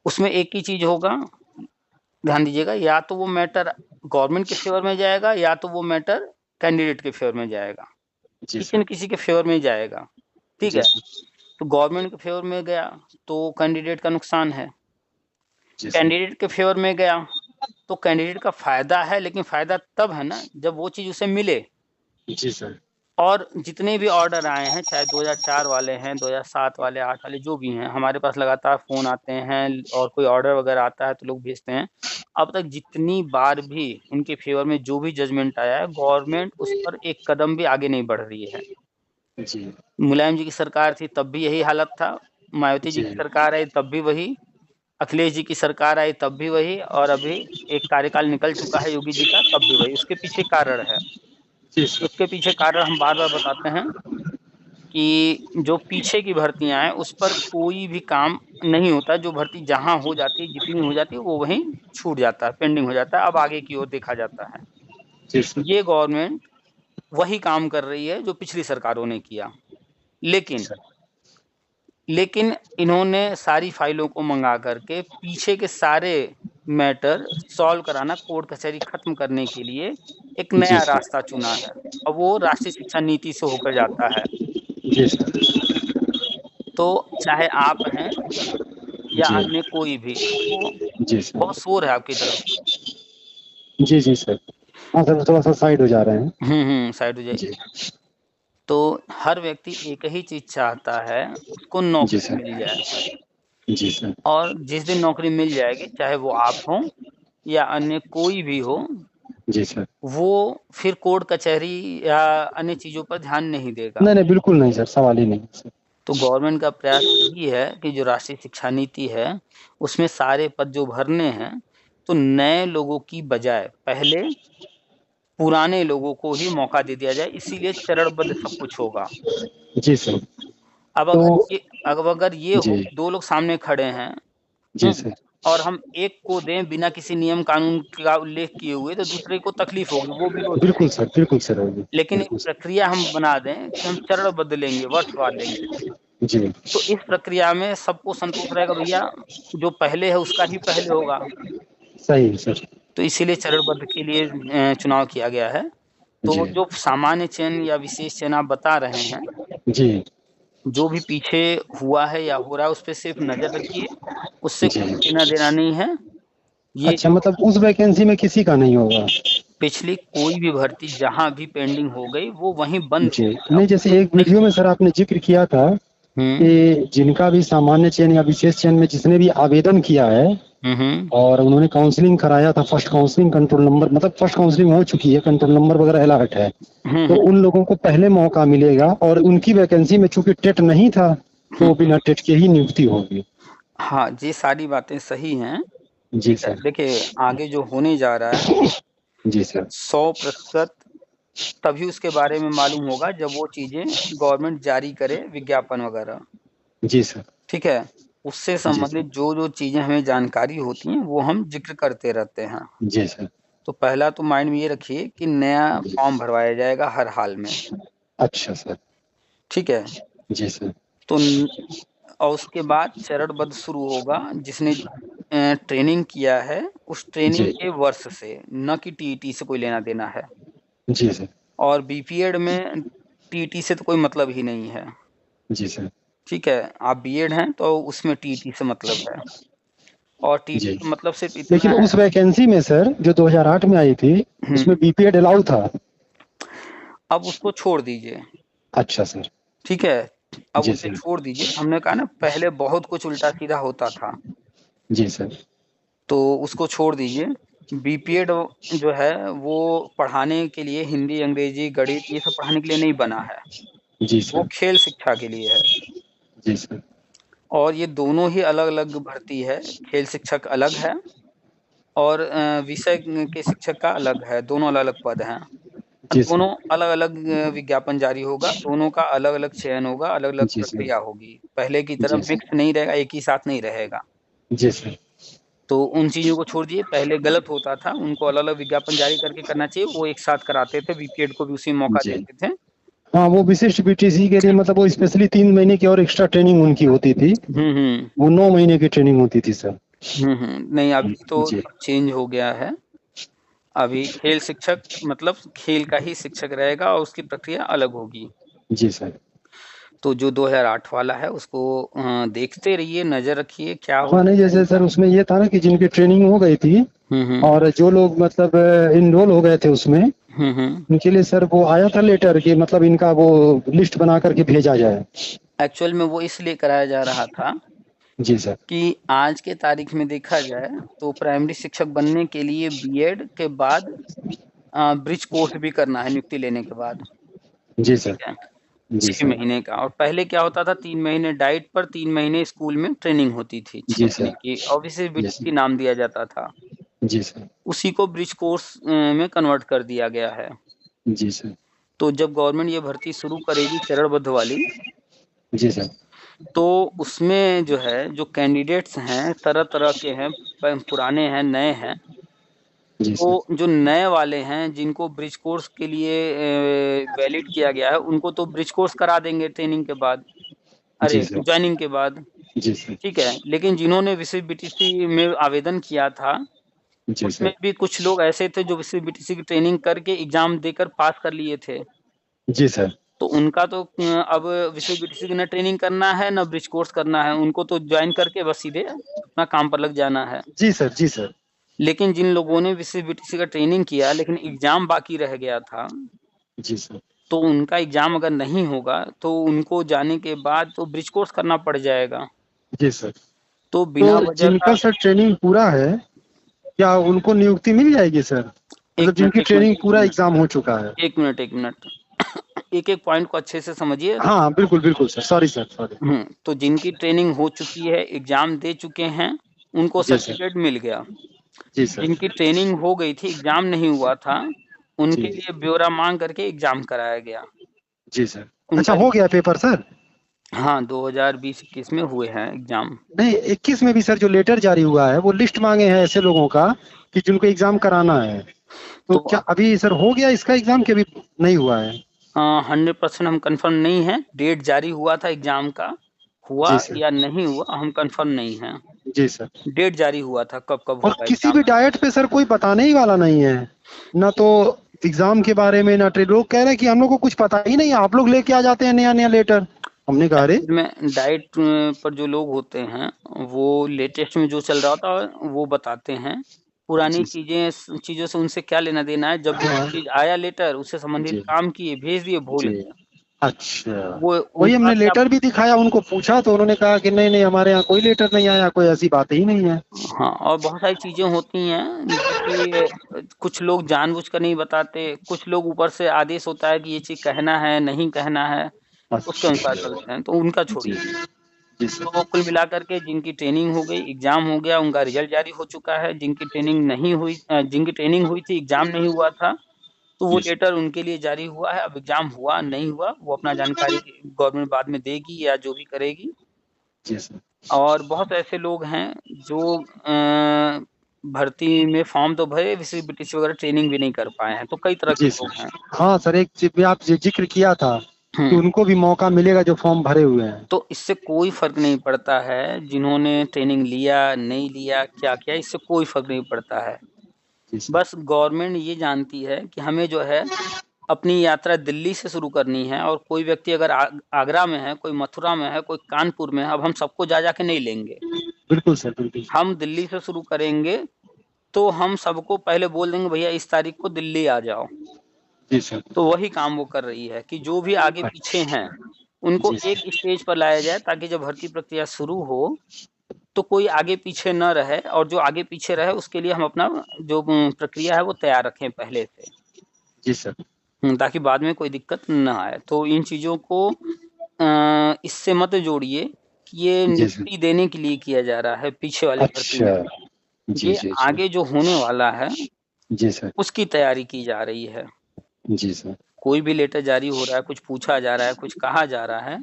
उसमें एक ही चीज़ होगा, ध्यान दीजिएगा, या तो वो मैटर गवर्नमेंट के फ़ेवर में जाएगा या तो वो मैटर कैंडिडेट के फ़ेवर में जाएगा। जी किसी सर। न किसी के फ़ेवर में ही जाएगा, ठीक जी है? सर। तो गवर्नमेंट के फ़ेवर में गया, तो कैंडिडेट का नुकसान है। जी सर। कैंडिडेट के फ़ेवर में गया, तो कैंडिडेट का फ़ायदा है, लेकिन फ़ायदा तब है ना, जब वो चीज़ उसे मिले। जी सर। और जितने भी ऑर्डर आए हैं, चाहे 2004 वाले हैं, 2007 वाले, 8 वाले, जो भी हैं, हमारे पास लगातार फ़ोन आते हैं और कोई ऑर्डर वगैरह आता है, तो लोग भेजते हैं। अब तक जितनी बार भी उनके फ़ेवर में जो भी जजमेंट आया है, गवर्नमेंट उस पर एक कदम भी आगे नहीं बढ़ रही है। जी। मुलायम जी की सरकार थी, तब भी यही हालत था। मायावती जी जी। की सरकार आई, तब भी वही। अखिलेश जी की सरकार आई, तब भी वही और अभी एक कार्यकाल निकल चुका है योगी जी का, तब भी वही। उसके पीछे कारण है। जी सर। उसके पीछे कारण हम बार-बार बताते हैं कि जो पीछे की भर्तियाँ हैं, उस पर कोई भी काम नहीं होता। जो भर्ती जहाँ हो जाती है, जितनी हो जाती है, वो वहीं छूट जाता है, पेंडिंग हो जाता है, अब आगे की ओर देखा जाता है। जी सर। ये गवर्नमेंट वही काम कर रही है, जो पिछली सरकारों ने किया। लेकिन लेकिन इन्होंने सारी फ़ाइलों को मँगा कर के पीछे के सारे मैटर सॉल्व कराना, कोर्ट कचहरी खत्म करने के लिए एक जी नया सर। रास्ता चुना है और वो राष्ट्रीय शिक्षा नीति से होकर जाता है। जी सर। तो चाहे आप हैं या जी। अन्य कोई भी, तो जी सर। बहुत शोर है आपकी तरफ। जी, जी सर। हाँ सर, थोड़ा-सा साइड हो जा रहे हैं। साइड हो जाइए। जी। तो हर व्यक्ति एक ही चीज़ चाहता है, उसको जी नौकरी सर। मिल जाए। जी सर। और जिस दिन नौकरी मिल जाएगी, चाहे वो आप हों या अन्य कोई भी हो, जी सर। वो फिर कोर्ट कचहरी या अन्य चीज़ों पर ध्यान नहीं देगा। नहीं, नहीं, बिल्कुल नहीं सर, सवाल ही नहीं सर। तो गवर्नमेंट का प्रयास यही है कि जो राष्ट्रीय शिक्षा नीति है, उसमें सारे पद जो भरने हैं, तो नए लोगों की बजाय पहले पुराने लोगों को ही मौका दे दिया जाए, इसीलिए चरणबद्ध सब कुछ होगा। जी सर। अब तो अगर ये हो जी, कि 2 लोग सामने खड़े हैं, जी सर। और हम एक को दें बिना किसी नियम कानून का उल्लेख किए हुए, तो दूसरे को तकलीफ होगी, वो विरोध करेगा। बिल्कुल सर होगी। लेकिन एक बिल्कुल सर। प्रक्रिया हम बना दें कि हम चरणबद्ध लेंगे, वर्षवार लेंगे, जी, तो इस प्रक्रिया में सबको संतोष रहेगा, भैया जो पहले है उसका ही पहले होगा। सही है सर। तो इसीलिए चरणबद्ध के लिए चुनाव किया गया है। तो जी, जो सामान्य चयन या विशेष चयन आप बता रहे हैं, जी, जो भी पीछे हुआ है या हो रहा है, उस पे सिर्फ नज़र रखिए, उससे जी। कोई लेना-देना नहीं है। ये अच्छा, जो मतलब उस वैकेंसी में किसी का नहीं होगा? पिछली कोई भी भर्ती जहाँ भी पेंडिंग हो गई, वो वहीं बंद जी। होगी। अब नहीं, जैसे उसमें एक नई वीडियो में सर आपने ज़िक्र किया था हुँ। कि जिनका भी सामान्य चयन या विशेष चयन में जिसने भी आवेदन किया है हुँ, हुँ। और उन्होंने काउंसलिंग कराया था, फर्स्ट काउंसलिंग कंट्रोल नंबर, मतलब फर्स्ट काउंसलिंग हो चुकी है, कंट्रोल नंबर वगैरह अलर्ट है, हुँ, तो हुँ। उन लोगों को पहले मौका मिलेगा और उनकी वैकेंसी में चूंकि टेट नहीं था, हुँ। तो बिना टेट के ही नियुक्ति होगी। हाँ, ये सारी बातें सही हैं, जी ठीक है। सर। देखिए, आगे जो होने जा रहा है, जी सर। 100% तभी उसके बारे में मालूम होगा जब वो चीज़ें गवर्नमेंट जारी करे, विज्ञापन वगैरह, जी सर। ठीक है? उससे जी सर। संबंधित जो-जो चीज़ें हमें जानकारी होती हैं, वो हम ज़िक्र करते रहते हैं। जी सर। तो पहला तो माइंड में ये रखिए कि नया जी। फॉर्म भरवाया जाएगा हर हाल में, अच्छा सर। ठीक है? जी सर। तो न और उसके बाद चरणबद्ध शुरू होगा, जिसने ट्रेनिंग किया है, उस ट्रेनिंग जी। के वर्ष से, ना कि टीईटी से कोई लेना-देना है। जी सर। और बीपीएड में टीईटी से तो कोई मतलब ही नहीं है, जी सर। ठीक है? आप बीएड हैं, तो उसमें टीईटी से मतलब है, और टीईटी जी। का मतलब सिर्फ़ लेकिन इतना है। उस वैकेंसी में सर जो 2008 में आई थी, हुँ, उसमें बीपीएड अलाउ था? अब उसको छोड़ दीजिए, अच्छा सर। ठीक है? अब जी उसे सर। छोड़ दीजिए, हमने कहा ना पहले बहुत कुछ उल्टा-सीधा होता था, जी सर। तो उसको छोड़ दीजिए। बीपीएड जो है वो पढ़ाने के लिए हिंदी, अंग्रेजी, गणित ये सब पढ़ाने के लिए नहीं बना है, जी वो सर। खेल शिक्षा के लिए है। जी सर। और ये दोनों ही अलग-अलग भर्ती है, खेल शिक्षक अलग है और विषय के शिक्षक का अलग है, दोनों अलग-अलग पद हैं। जी सर। दोनों अलग-अलग विज्ञापन जारी होगा, दोनों का अलग-अलग चयन होगा, अलग-अलग जी सर। प्रक्रिया होगी। पहले की तरह जी सर। मिक्स नहीं रहेगा, एक ही साथ नहीं रहेगा। जी सर। तो उन चीज़ों को छोड़ दीजिए, पहले गलत होता था, उनको अलग-अलग विज्ञापन जारी करके करना चाहिए, वो एक साथ कराते थे, बीपीएड को भी उसी में मौका जी। देते थे। हाँ, वो विशिष्ट बीटीसी के लिए मतलब वो स्पेशली 3 महीने की और एक्स्ट्रा ट्रेनिंग उनकी होती थी। हुँ, हुँ। वो 9 महीने की ट्रेनिंग होती थी सर। हुँ, हुँ। नहीं, अभी तो जी। सब चेंज हो गया है। अभी खेल शिक्षक मतलब खेल का ही शिक्षक रहेगा और उसकी प्रक्रिया अलग होगी। जी सर। तो जो 2008 वाला है उसको देखते रहिए, नज़र रखिए क्या हाँ, होता नहीं, जैसे सर रहेगा। उसमें ये था ना कि जिनकी ट्रेनिंग हो गई थी हुँ, हुँ। और जो लोग मतलब इनरोल हो गए थे उसमें, हुँ, हुँ। उनके लिए सर वो आया था लेटर कि मतलब इनका वो लिस्ट बना करके भेजा जाए। एक्चुअल में वो इसलिए कराया जा रहा था जी सर। कि आज के तारीख में देखा जाए तो प्राइमरी शिक्षक बनने के लिए बीएड के बाद ब्रिज कोर्स भी करना है नियुक्ति लेने के बाद, जी ठीक सर। है? जी 6 सर। महीने का। और पहले क्या होता था 3 महीने डाइट पर, 3 महीने स्कूल में ट्रेनिंग होती थी 6 जी महीने सर। की, और इसे जी बीटीसी सर। नाम दिया जाता था। जी सर। उसी को ब्रिज कोर्स में कन्वर्ट कर दिया गया है। जी सर। तो जब गवर्नमेंट ये भर्ती शुरू करेगी चरणबद्ध वाली, जी सर। तो उसमें जो है, जो कैंडिडेट्स हैं, तरह-तरह के हैं, पुराने हैं, नए हैं। जी सर। तो जो नए वाले हैं, जिनको ब्रिज कोर्स के लिए वैलिड किया गया है, उनको तो ब्रिज कोर्स करा देंगे ट्रेनिंग के बाद, जी अरे सर। जॉइनिंग के बाद, जी सर। ठीक है। लेकिन जिन्होंने विशेष बीटीसी में आवेदन किया था, जी उसमें सर। भी कुछ लोग ऐसे थे जो विशेष बीटीसी की ट्रेनिंग करके एग्ज़ाम देकर पास कर लिए थे। जी सर। तो उनका तो अब विशेष बीटीसी की ना ट्रेनिंग करना है, ना ब्रिज कोर्स करना है, उनको तो जॉइन करके बस सीधे अपना काम पर लग जाना है। जी सर। जी सर। लेकिन जिन लोगों ने विशेष बीटीसी का ट्रेनिंग किया लेकिन एग्ज़ाम बाकी रह गया था, जी सर। तो उनका एग्ज़ाम अगर नहीं होगा, तो उनको जाने के बाद तो ब्रिज कोर्स करना पड़ जाएगा। जी सर। तो बिना तो वजह जिनका का सर ट्रेनिंग पूरा है, क्या उनको नियुक्ति मिल जाएगी सर? मतलब जिनकी ट्रेनिंग पूरा एग्जाम हो चुका है। एक मिनट एक एक पॉइंट को अच्छे से समझिए। हाँ बिल्कुल बिल्कुल सर, सॉरी सर, सॉरी। तो जिनकी ट्रेनिंग हो चुकी है, एग्जाम दे चुके हैं, उनको जी सर। सर्टिफिकेट मिल गया। जी सर। जिनकी ट्रेनिंग हो गई थी, एग्जाम नहीं हुआ था, उनके जी लिए ब्यौरा मांग करके एग्जाम कराया गया। जी सर। अच्छा, उनका हो गया पेपर सर? हाँ 2020-21 में हुए हैं एग्जाम। नहीं, 21 में भी सर जो लेटर जारी हुआ है वो लिस्ट मांगे हैं ऐसे लोगों का कि जिनको एग्जाम कराना है। तो तो क्या अभी सर हो गया इसका एग्जाम के अभी नहीं हुआ है? 100% हम कंफर्म नहीं है। डेट जारी हुआ था एग्जाम का, हुआ जी सर। या नहीं हुआ हम कंफर्म नहीं है। जी सर। डेट जारी हुआ था, कब कब और होगा किसी एग्जाम। भी डाइट पे सर कोई बताने ही वाला नहीं है, ना तो एग्जाम के बारे में ना ट्रेन। लोग कह रहे हैं कि हम लोग को कुछ पता ही नहीं है, आप लोग लेके आ जाते हैं नया नया लेटर। हमने कहा अरे में डाइट पर जो लोग होते हैं, वो लेटेस्ट में जो चल रहा होता है वो बताते हैं। पुरानी जी चीजों से उनसे क्या लेना देना है। जब भी हाँ, चीज आया लेटर, उससे संबंधित जी काम किए, भेज दिए, भूल जी। गए। अच्छा, वो वही उस हमने बात से आप लेटर भी दिखाया, उनको पूछा तो उन्होंने कहा कि नहीं नहीं हमारे यहाँ कोई लेटर नहीं आया, कोई ऐसी बात ही नहीं है। हाँ, और बहुत सारी चीजें होती हैं जो कि कुछ लोग जानबूझकर नहीं बताते, कुछ लोग ऊपर से आदेश होता है कि ये चीज कहना है, नहीं कहना है, उसके अनुसार अच्छा। चलते हैं, तो उनका जी छोड़िए। जी सर। तो कुल मिलाकर के जिनकी ट्रेनिंग हो गई, एग्जाम हो गया, उनका रिजल्ट जारी हो चुका है। जिनकी ट्रेनिंग नहीं हुई, जिनकी ट्रेनिंग हुई थी, एग्जाम नहीं हुआ था, तो वो जी सर। लेटर उनके लिए जारी हुआ है। अब एग्जाम हुआ नहीं हुआ, वो अपना जानकारी गवर्नमेंट बाद में देगी या जो भी करेगी। जी सर। और बहुत ऐसे लोग हैं जो भर्ती में फॉर्म तो भरे, बीटीसी वगैरह ट्रेनिंग भी नहीं कर पाए हैं, तो कई तरह के जी लोग सर। हैं। हाँ सर, एक चीज भी आप जिक्र किया था कि उनको भी मौका मिलेगा जो फॉर्म भरे हुए हैं। तो इससे कोई फर्क नहीं पड़ता है जिन्होंने ट्रेनिंग लिया, नहीं लिया, क्या किया, इससे कोई फर्क नहीं पड़ता है। जी सर। बस गवर्नमेंट ये जानती है कि हमें जो है अपनी यात्रा दिल्ली से शुरू करनी है, और कोई व्यक्ति अगर आगरा में है, कोई मथुरा में है, कोई कानपुर में है, अब हम सबको जा के नहीं लेंगे। बिल्कुल सर, बिल्कुल। हम दिल्ली से शुरू करेंगे, तो हम सबको पहले बोल देंगे भैया इस तारीख को दिल्ली आ जाओ। जी सर। तो वही काम वो कर रही है कि जो भी आगे पीछे हैं, उनको जी एक सर। स्टेज पर लाया जाए, ताकि जब भर्ती प्रक्रिया शुरू हो तो कोई आगे पीछे न रहे, और जो आगे पीछे रहे उसके लिए हम अपना जो प्रक्रिया है वो तैयार रखें पहले से, जी सर। ताकि बाद में कोई दिक्कत न आए। तो इन चीजों को इससे मत जोड़िए कि ये जी सर। नियुक्ति देने के लिए किया जा रहा है पीछे वाली भर्ती अच्छा। में। जी ये जी जी। आगे जो होने वाला है जी सर। उसकी तैयारी की जा रही है। जी सर। कोई भी लेटर जारी हो रहा है, कुछ पूछा जा रहा है, कुछ कहा जा रहा है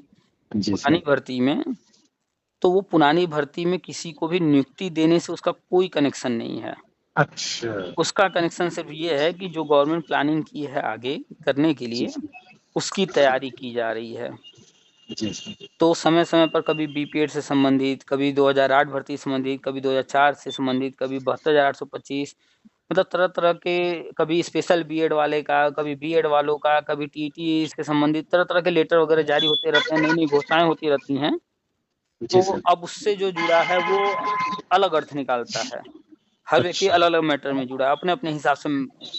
जी पुरानी सर। भर्ती में, तो वो पुरानी भर्ती में किसी को भी नियुक्ति देने से उसका कोई कनेक्शन नहीं है। अच्छा। उसका कनेक्शन सिर्फ ये है कि जो गवर्नमेंट प्लानिंग की है आगे करने के जी लिए, सर। उसकी तैयारी की जा रही है। जी सर। तो समय समय पर कभी बीपीएड से संबंधित, कभी 2008 भर्ती संबंधित, कभी 2004 से संबंधित, कभी 72,825, मतलब तरह तरह के, कभी स्पेशल बीएड वाले का, कभी बीएड वालों का, कभी टीटी से संबंधित तरह तरह के लेटर वगैरह जारी होते रहते हैं, नई नई घोषणाएं होती रहती हैं। जी तो सर। अब उससे जो जुड़ा है वो अलग अर्थ निकालता है। हर व्यक्ति अच्छा। अलग अलग मैटर में जुड़ा है, अपने अपने हिसाब से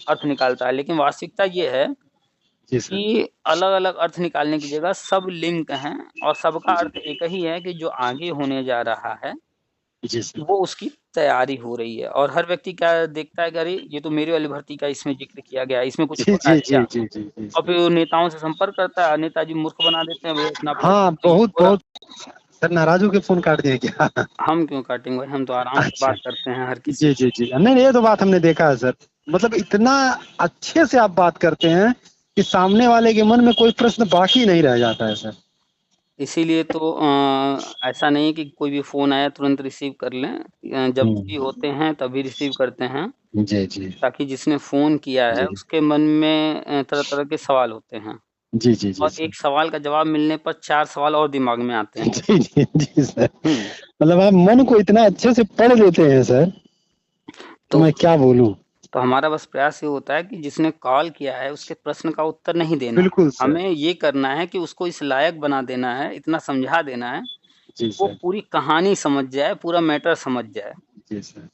अर्थ निकालता है, लेकिन वास्तविकता ये है जी सर। कि अलग अलग अर्थ निकालने की जगह सब लिंक हैं, और सबका अर्थ एक ही है कि जो आगे होने जा रहा है जी सर। वो उसकी तैयारी हो रही है। और हर व्यक्ति क्या देखता है कि अरे ये तो मेरी वाली भर्ती का इसमें जिक्र किया गया है, इसमें कुछ जी हो रहा जी है जी क्या। जी जी जी। और फिर वो नेताओं से संपर्क करता है, नेताजी मूर्ख बना देते हैं, भैया इतना पढ़ हाँ, लिख के ये बहुत हो रहा। बहुत। सर नाराज होके फोन काट दिए क्या? हम क्यों काटेंगे भाई, हम तो आराम से अच्छा। बात करते हैं हर किसी जी से। जी जी, नहीं नहीं, ये तो बात हमने देखा है सर। मतलब इतना अच्छे से आप बात करते हैं कि सामने वाले के मन में कोई प्रश्न बाकी नहीं रह जाता है सर। इसीलिए तो ऐसा नहीं है कि कोई भी फ़ोन आया तुरंत रिसीव कर लें। जब फ्री हम्म। होते हैं तभी रिसीव करते हैं, जी जी ताकि जिसने फ़ोन किया है जी उसके मन में तरह-तरह के सवाल होते हैं, जी जी जी और सर। एक सवाल का जवाब मिलने पर 4 सवाल और दिमाग में आते हैं। जी जी जी सर। हुँ, मतलब आप मन को इतना अच्छे से पढ़ लेते हैं सर, तो तो मैं क्या बोलूं। हमारा बस प्रयास ये होता है कि जिसने कॉल किया है उसके प्रश्न का उत्तर नहीं देना है। बिल्कुल सर। हमें ये करना है कि उसको इस लायक बना देना है, इतना समझा देना है, जी वो सर। पूरी कहानी समझ जाए, पूरा मैटर समझ जाए। जी सर।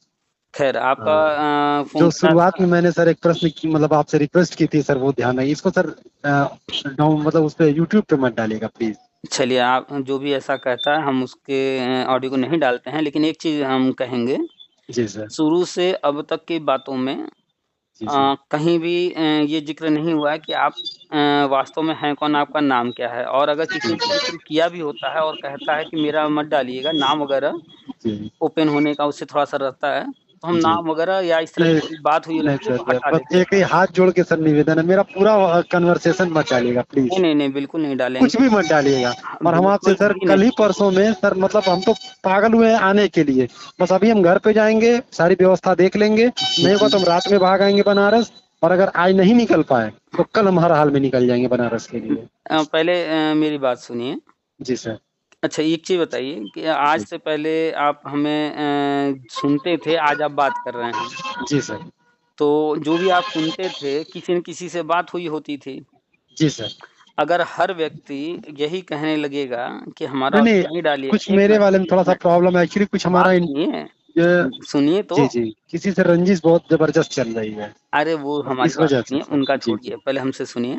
ख़ैर आपका हाँ। फ़ोन जो किया शुरुआत था। में मैंने सर एक प्रश्न की, मतलब आपसे रिक्वेस्ट की थी सर, वो ध्यान रखिए इसको सर। मतलब उस पे यूट्यूब पे मत डालिएगा प्लीज। चलिए, आप जो भी ऐसा कहता है हम उसके ऑडियो को नहीं डालते हैं, लेकिन एक चीज़ हम कहेंगे, जी सर। शुरू से अब तक की बातों में जी सर। कहीं भी ये ज़िक्र नहीं हुआ है कि आप वास्तव में हैं कौन, आपका नाम क्या है? और अगर किसी ने ज़िक्र किया भी होता है और कहता है कि मेरा मत डालिएगा, नाम वगैरह जी, ओपन होने का उससे थोड़ा-सा रहता है, तो हम जी। नाम वगैरह या इस तरह की नहीं, कोई बात हुई नहीं लगती है सर, तो हटा बस देते एक हैं। ही हाथ जोड़ के सर निवेदन है, मेरा पूरा कन्वर्सेशन मत डालिएगा प्लीज़। नहीं, नहीं, नहीं, बिल्कुल नहीं डालेंगे। कुछ भी मत डालिएगा। हाँ, और हम आपसे बिल्कुल सर भी कल ही नहीं। परसों में सर मतलब हम तो पागल हुए हैं आने के लिए। बस अभी हम घर पे जाएँगे, सारी व्यवस्था देख लेंगे, नहीं होगा तो हम रात में भाग आएँगे बनारस, और अगर आज नहीं निकल पाए, तो कल हम हर हाल में निकल जाएँगे बनारस के लिए। पहले मेरी बात सुनिए। जी सर। अच्छा, एक चीज़ बताइए कि आज जी, से पहले आप हमें सुनते थे, आज आप बात कर रहे हैं। जी सर। तो जो भी आप सुनते थे, किसी न किसी से बात हुई होती थी। जी सर। अगर हर व्यक्ति यही कहने लगेगा कि हमारा नहीं, नहीं, ऑडियो नहीं डालिए, कुछ 1 मेरे मिनट, वाले में 1 थोड़ा-सा मिनट, प्रॉब्लम है एक्चुअली कुछ बात हमारा सुनिए, अ, सुनिए तो। जी, जी, किसी से रंजिश बहुत ज़बरदस्त चल रही है, अरे वो हमारी इस बात वजह से सुनिए, सर। उनका जी, जी, छोड़िए, पहले हमसे सुनिए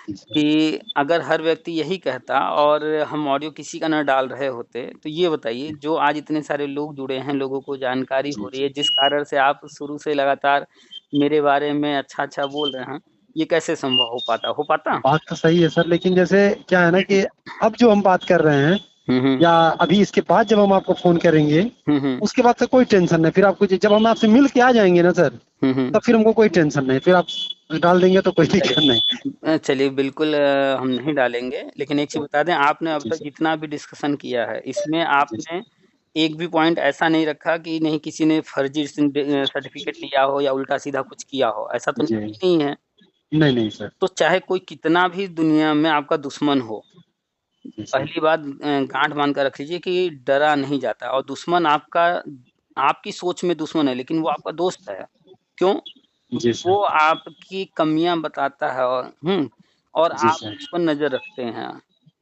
जी सर। कि अगर हर व्यक्ति यही कहता और हम ऑडियो किसी का ना डाल रहे होते, तो ये बताइए जो आज इतने सारे लोग जुड़े हैं, लोगों को जानकारी जी, हो रही जी। है, जिस कारण से आप शुरू से लगातार मेरे बारे में अच्छा-अच्छा बोल रहे हैं, ये कैसे संभव हो पाता? हो पाता? बात तो सही है सर, लेकिन जैसे क्या है ना कि अब जो हम बात कर रहे हैं हुँ, हुँ। या अभी इसके बाद जब हम आपको फ़ोन करेंगे, हुँ, हुँ। उसके बाद से कोई टेंशन नहीं। फिर आपको जब हम आपसे मिल के आ जाएँगे ना सर, हुँ, हुँ। तब फिर हमको कोई टेंशन नहीं। फिर आप डाल देंगे तो कोई दिक्कत चलिए नहीं। चलिए बिल्कुल हम नहीं डालेंगे, लेकिन एक चीज़ बता दें आपने अब जी तक सर। जितना भी डिस्कशन किया है, इसमें जी सर। आपने एक भी पॉइंट ऐसा नहीं रखा कि नहीं किसी ने फर्जी सर्टिफ़िकेट लिया हो या उल्टा-सीधा कुछ किया हो, ऐसा तो जी। नहीं है। नहीं, नहीं सर। तो चाहे कोई कितना भी दुनिया में आपका दुश्मन हो, जी सर। पहली बात गाँठ बाँध कर रख लीजिए कि डरा नहीं जाता और दुश्मन आपका आपकी सोच में दुश्मन है, लेकिन वो आपका दोस्त है। क्यों? जी वो सर। आपकी कमियाँ बताता है और जी आप सर। उस पर नज़र रखते हैं।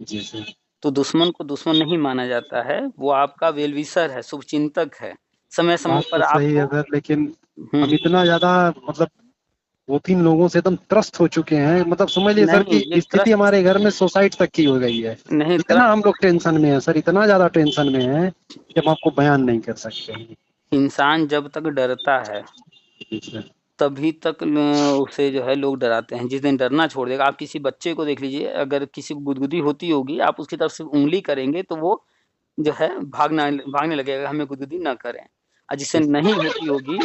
जी सर। तो दुश्मन को दुश्मन नहीं माना जाता है, वो आपका वेल विशर है, शुभचिंतक है। समय-समय बात तो पर सही है आपको सर, लेकिन हुँ, हम इतना ज़्यादा मतलब 2-3 लोगों से एकदम त्रस्त हो चुके हैं, मतलब समझ लीजिए सर नहीं कि ये स्थिति त्रस्त हमारे घर में सुसाइड तक की हो गई है। नहीं इतना हम त्रस्त लोग टेंशन में हैं सर, इतना ज़्यादा टेंशन में हैं कि हम आपको बयान नहीं कर सकते हैं। इंसान जब तक डरता है, जी सर। तभी तक उसे जो है लोग डराते हैं। जिस दिन डरना छोड़ देगा आप किसी बच्चे को देख लीजिए, अगर किसी को गुदगुदी होती होगी, आप उसकी तरफ से उँगली करेंगे तो वो जो है भागने लगेगा, हमें गुदगुदी ना करें। और जिससे जी सर। नहीं होती होगी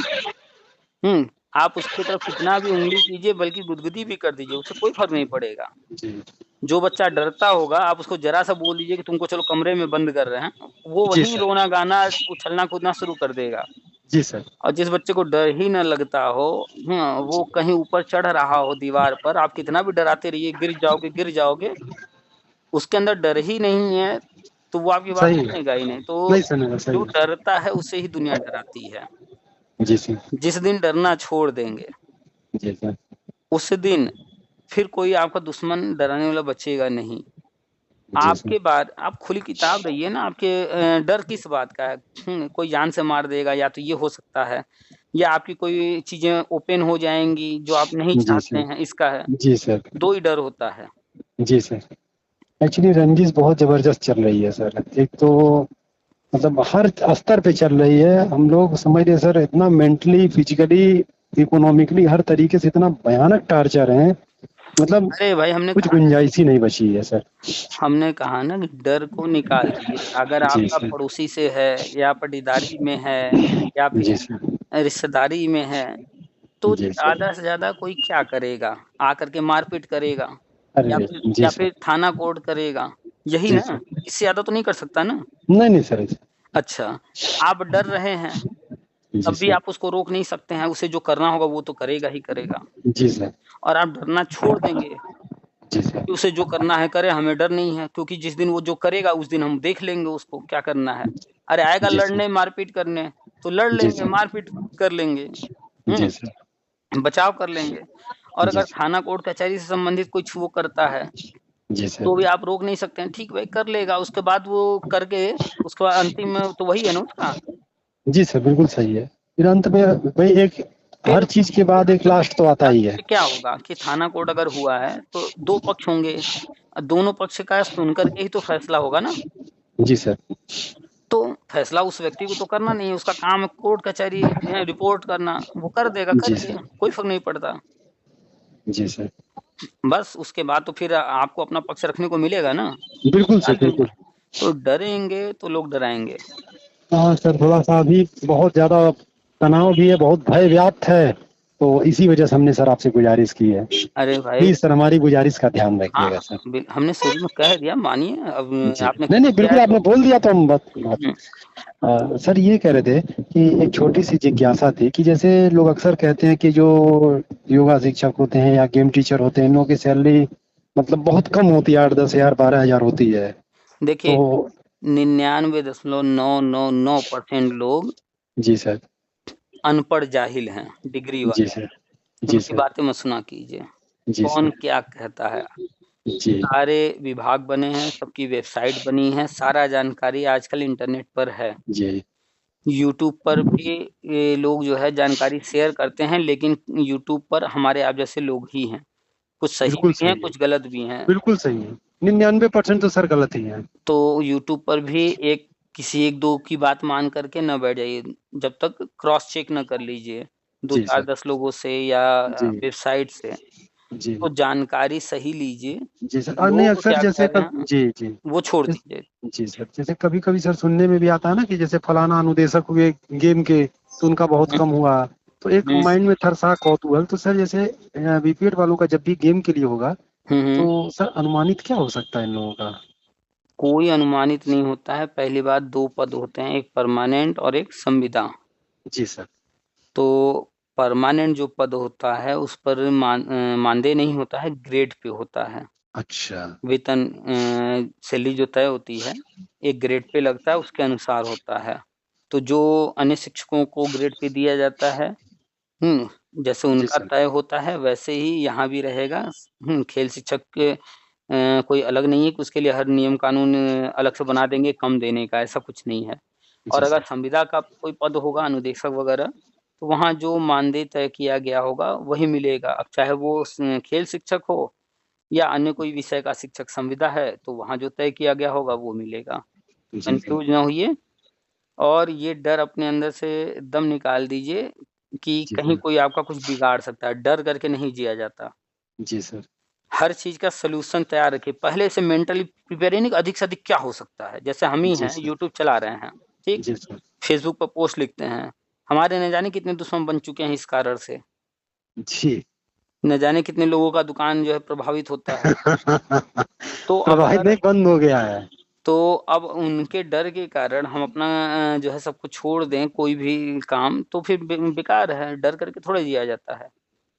आप उसकी तरफ कितना भी उँगली कीजिए बल्कि गुदगुदी भी कर दीजिए, उससे कोई फ़र्क नहीं पड़ेगा। जी। जो बच्चा डरता होगा, आप उसको ज़रा-सा बोल दीजिए कि तुमको चलो कमरे में बंद कर रहे हैं, वो जी वहीं सर। रोना-गाना, उछलना-कूदना शुरू कर देगा। जी सर। और जिस बच्चे को डर ही ना लगता हो वो जी। कहीं ऊपर चढ़ रहा हो दीवार पर, आप कितना भी डराते रहिए, गिर जाओगे, उसके अंदर डर ही नहीं है, तो वो आपकी बात सही है। सुनेगा ही नहीं। तो नहीं सुनेगा, जो सही है। डरता है, उसे ही दुनिया डराती है। जी सर। जिस दिन डरना छोड़ देंगे, जी सर। उस दिन फिर कोई आपका दुश्मन डराने वाला बचेगा नहीं। जी सर। आपके बाद आप खुली किताब रहिए ना, आपके डर किस बात का है? कोई जान से मार देगा या तो ये हो सकता है, या आपकी कोई चीज़ें ओपन हो जाएँगी जो आप नहीं जी चाहते सर। हैं, इसका है। जी सर। 2 ही डर होता है। जी सर। एक्चुअली रंजिश बहुत ज़बरदस्त चल रही है सर। एक तो मतलब हर स्तर पे चल रही है। हम लोग समझ लीजिए सर इतना मेंटली, फिज़िकली, इकोनॉमिकली हर तरीके से इतना भयानक टॉर्चर है, मतलब अरे भाई कुछ गुंजाइश ही नहीं बची है सर। हमने कहा ना कि डर को निकाल दीजिए। अगर जी आपका सर। पड़ोसी से है या पटीदारी में है या जी फिर सर। रिश्तेदारी में है, तो जी सर। ज़्यादा से ज़्यादा कोई क्या करेगा? आकर के मारपीट करेगा अरे! जी या सर। फिर थाना कोर्ट करेगा, यही जी ना? सर। इससे ज़्यादा तो नहीं कर सकता ना? नहीं, नहीं सर। अच्छा, आप डर रहे हैं, जी तब भी सर। आप उसको रोक नहीं सकते हैं, उसे जो करना होगा वो तो करेगा ही करेगा। जी सर। और आप डरना छोड़ देंगे जी सर। कि उसे जो करना है करे, हमें डर नहीं है, क्योंकि जिस दिन वो जो करेगा उस दिन हम देख लेंगे उसको क्या करना है। अरे आएगा जी सर। लड़ने, मारपीट करने, तो लड़ जी लेंगे, सर। मारपीट कर लेंगे, जी हुँ, सर। बचाव कर लेंगे। और जी अगर सर। थाना कोर्ट कचहरी से संबंधित कुछ वो करता है, जी तो भी सर। आप रोक नहीं सकते हैं, ठीक भाई कर लेगा, उसके बाद वो करके उसके बाद अंतिम में तो वही है ना उसका। जी सर, बिल्कुल सही है। फिर अंत में वही एक फिर हर चीज़ के बाद एक लास्ट तो आता ही लास्ट है। में क्या होगा कि थाना कोर्ट अगर हुआ है, तो 2 पक्ष होंगे। दोनों पक्ष का सुन करके ही तो फैसला होगा ना। जी सर। तो फैसला उस व्यक्ति को तो करना नहीं है, उसका काम है कोर्ट कचहरी रिपोर्ट करना, वो कर देगा, जी करिए, सर। कोई फ़र्क नहीं पड़ता। जी सर। बस उसके बाद तो फिर आपको अपना पक्ष रखने को मिलेगा ना, बिल्कुल सर, डाल देंगे। बिल्कुल। तो डरेंगे तो लोग डराएँगे। हाँ सर, थोड़ा-सा अभी बहुत ज़्यादा तनाव भी है, बहुत भय व्याप्त है, तो इसी वजह से हमने सर आपसे गुज़ारिश की है। अरे भाई प्लीज़ सर हमारी गुज़ारिश का ध्यान हाँ, रखिएगा सर। हमने शुरू में कह दिया, मानिए अब जी। आपने नहीं, नहीं, किया बिल्कुल है आपने तो बोल दिया तो हम बात हुँ, सर ये कह रहे थे कि एक छोटी-सी जिज्ञासा थी कि जैसे लोग अक्सर कहते हैं कि जो योगा शिक्षक होते हैं या गेम टीचर होते हैं, इन लोगों की सैलरी मतलब बहुत कम होती है, 8-10,000 12,000 होती है। देखिए तो 99.999% लोग जी सर। अनपढ़ जाहिल हैं, डिग्री जी वाले। सर। जी उनकी सर। बातें मत सुना कीजिए। जी कौन सर। क्या कहता है? जी। सारे विभाग बने हैं, सबकी वेबसाइट बनी है, सारा जानकारी आजकल इंटरनेट पर है। जी। यूट्यूब पर भी ये लोग जो है जानकारी शेयर करते हैं, लेकिन यूट्यूब पर हमारे आप जैसे लोग ही हैं। कुछ सही बिल्कुल भी हैं, सही है। कुछ गलत भी हैं। बिल्कुल सही है। 99% तो सर गलत ही है। तो यूट्यूब पर भी किसी 1-2 की बात मान कर के ना बैठ जाइए, जब तक क्रॉस चेक ना कर लीजिए, 2, जी 4, सर। 10 लोगों से या जी। वेबसाइट से, जी। तो जानकारी सही लीजिए। जी सर। नहीं लोग अक्सर क्या कह जैसे रहे हैं, जी, जी। वो छोड़ इस दीजिए। जी सर, जैसे कभी-कभी सर सुनने में भी आता है ना कि जैसे फलाना अनुदेशक हुए गेम के, तो उनका बहुत हुँ, कम हुआ। तो एक हुँ, माइंड में था सा कौतूहल, तो सर जैसे बीपीएड वालों का जब भी गेम के लिए होगा, हुँ, हुँ। तो सर अनुमानित क्या हो सकता है इन लोगों का? कोई अनुमानित नहीं होता है, पहली बात 2 पद होते हैं, एक परमानेंट और एक संविदा। जी सर। तो परमानेंट जो पद होता है, उस पर मानदेय नहीं होता है, ग्रेड पे होता है। अच्छा। वेतन सैलरी जो तय होती है, एक ग्रेड पे लगता है, उसके अनुसार होता है। तो जो अन्य शिक्षकों को ग्रेड पे दिया जाता है, जैसे जी उनका सर। तय होता है, वैसे ही यहाँ भी रहेगा। खेल शिक्षक के कोई अलग नहीं है कि उसके लिए हर नियम कानून अलग से बना देंगे कम देने का, ऐसा कुछ नहीं है। और जी अगर सर। संविदा का कोई पद होगा, अनुदेशक वगैरह, तो वहाँ जो मानदेय तय किया गया होगा, वही मिलेगा। अब चाहे वो खेल शिक्षक हो या अन्य कोई विषय का शिक्षक, संविदा है, तो वहाँ जो तय किया गया होगा, वो मिलेगा। जी सर। कन्फ्यूज़ ना होइए और ये डर अपने अंदर से एकदम निकाल दीजिए कि जी कहीं सर। कोई आपका कुछ बिगाड़ सकता है। डर करके नहीं जिया जाता। जी सर। हर चीज़ का सॉल्यूशन तैयार रखिए। पहले से मेंटली प्रिपेयर यानी कि अधिक से अधिक क्या हो सकता है? जैसे हम ही जी हैं, सर। यूट्यूब चला रहे हैं, ठीक? जी सर। फेसबुक पर पोस्ट लिखते हैं। हमारे न जाने कितने दुश्मन बन चुके हैं इस कारण से। जी। न जाने कितने लोगों का दुकान जो है प्रभावित होता है। तो अब प्रवाहित अगर नहीं बंद हो गया है। तो अब उनके डर के कारण हम अपना जो है सब कुछ छोड़ दें, कोई भी काम, तो फिर बेकार है, डर करके थोड़े जिया जाता है।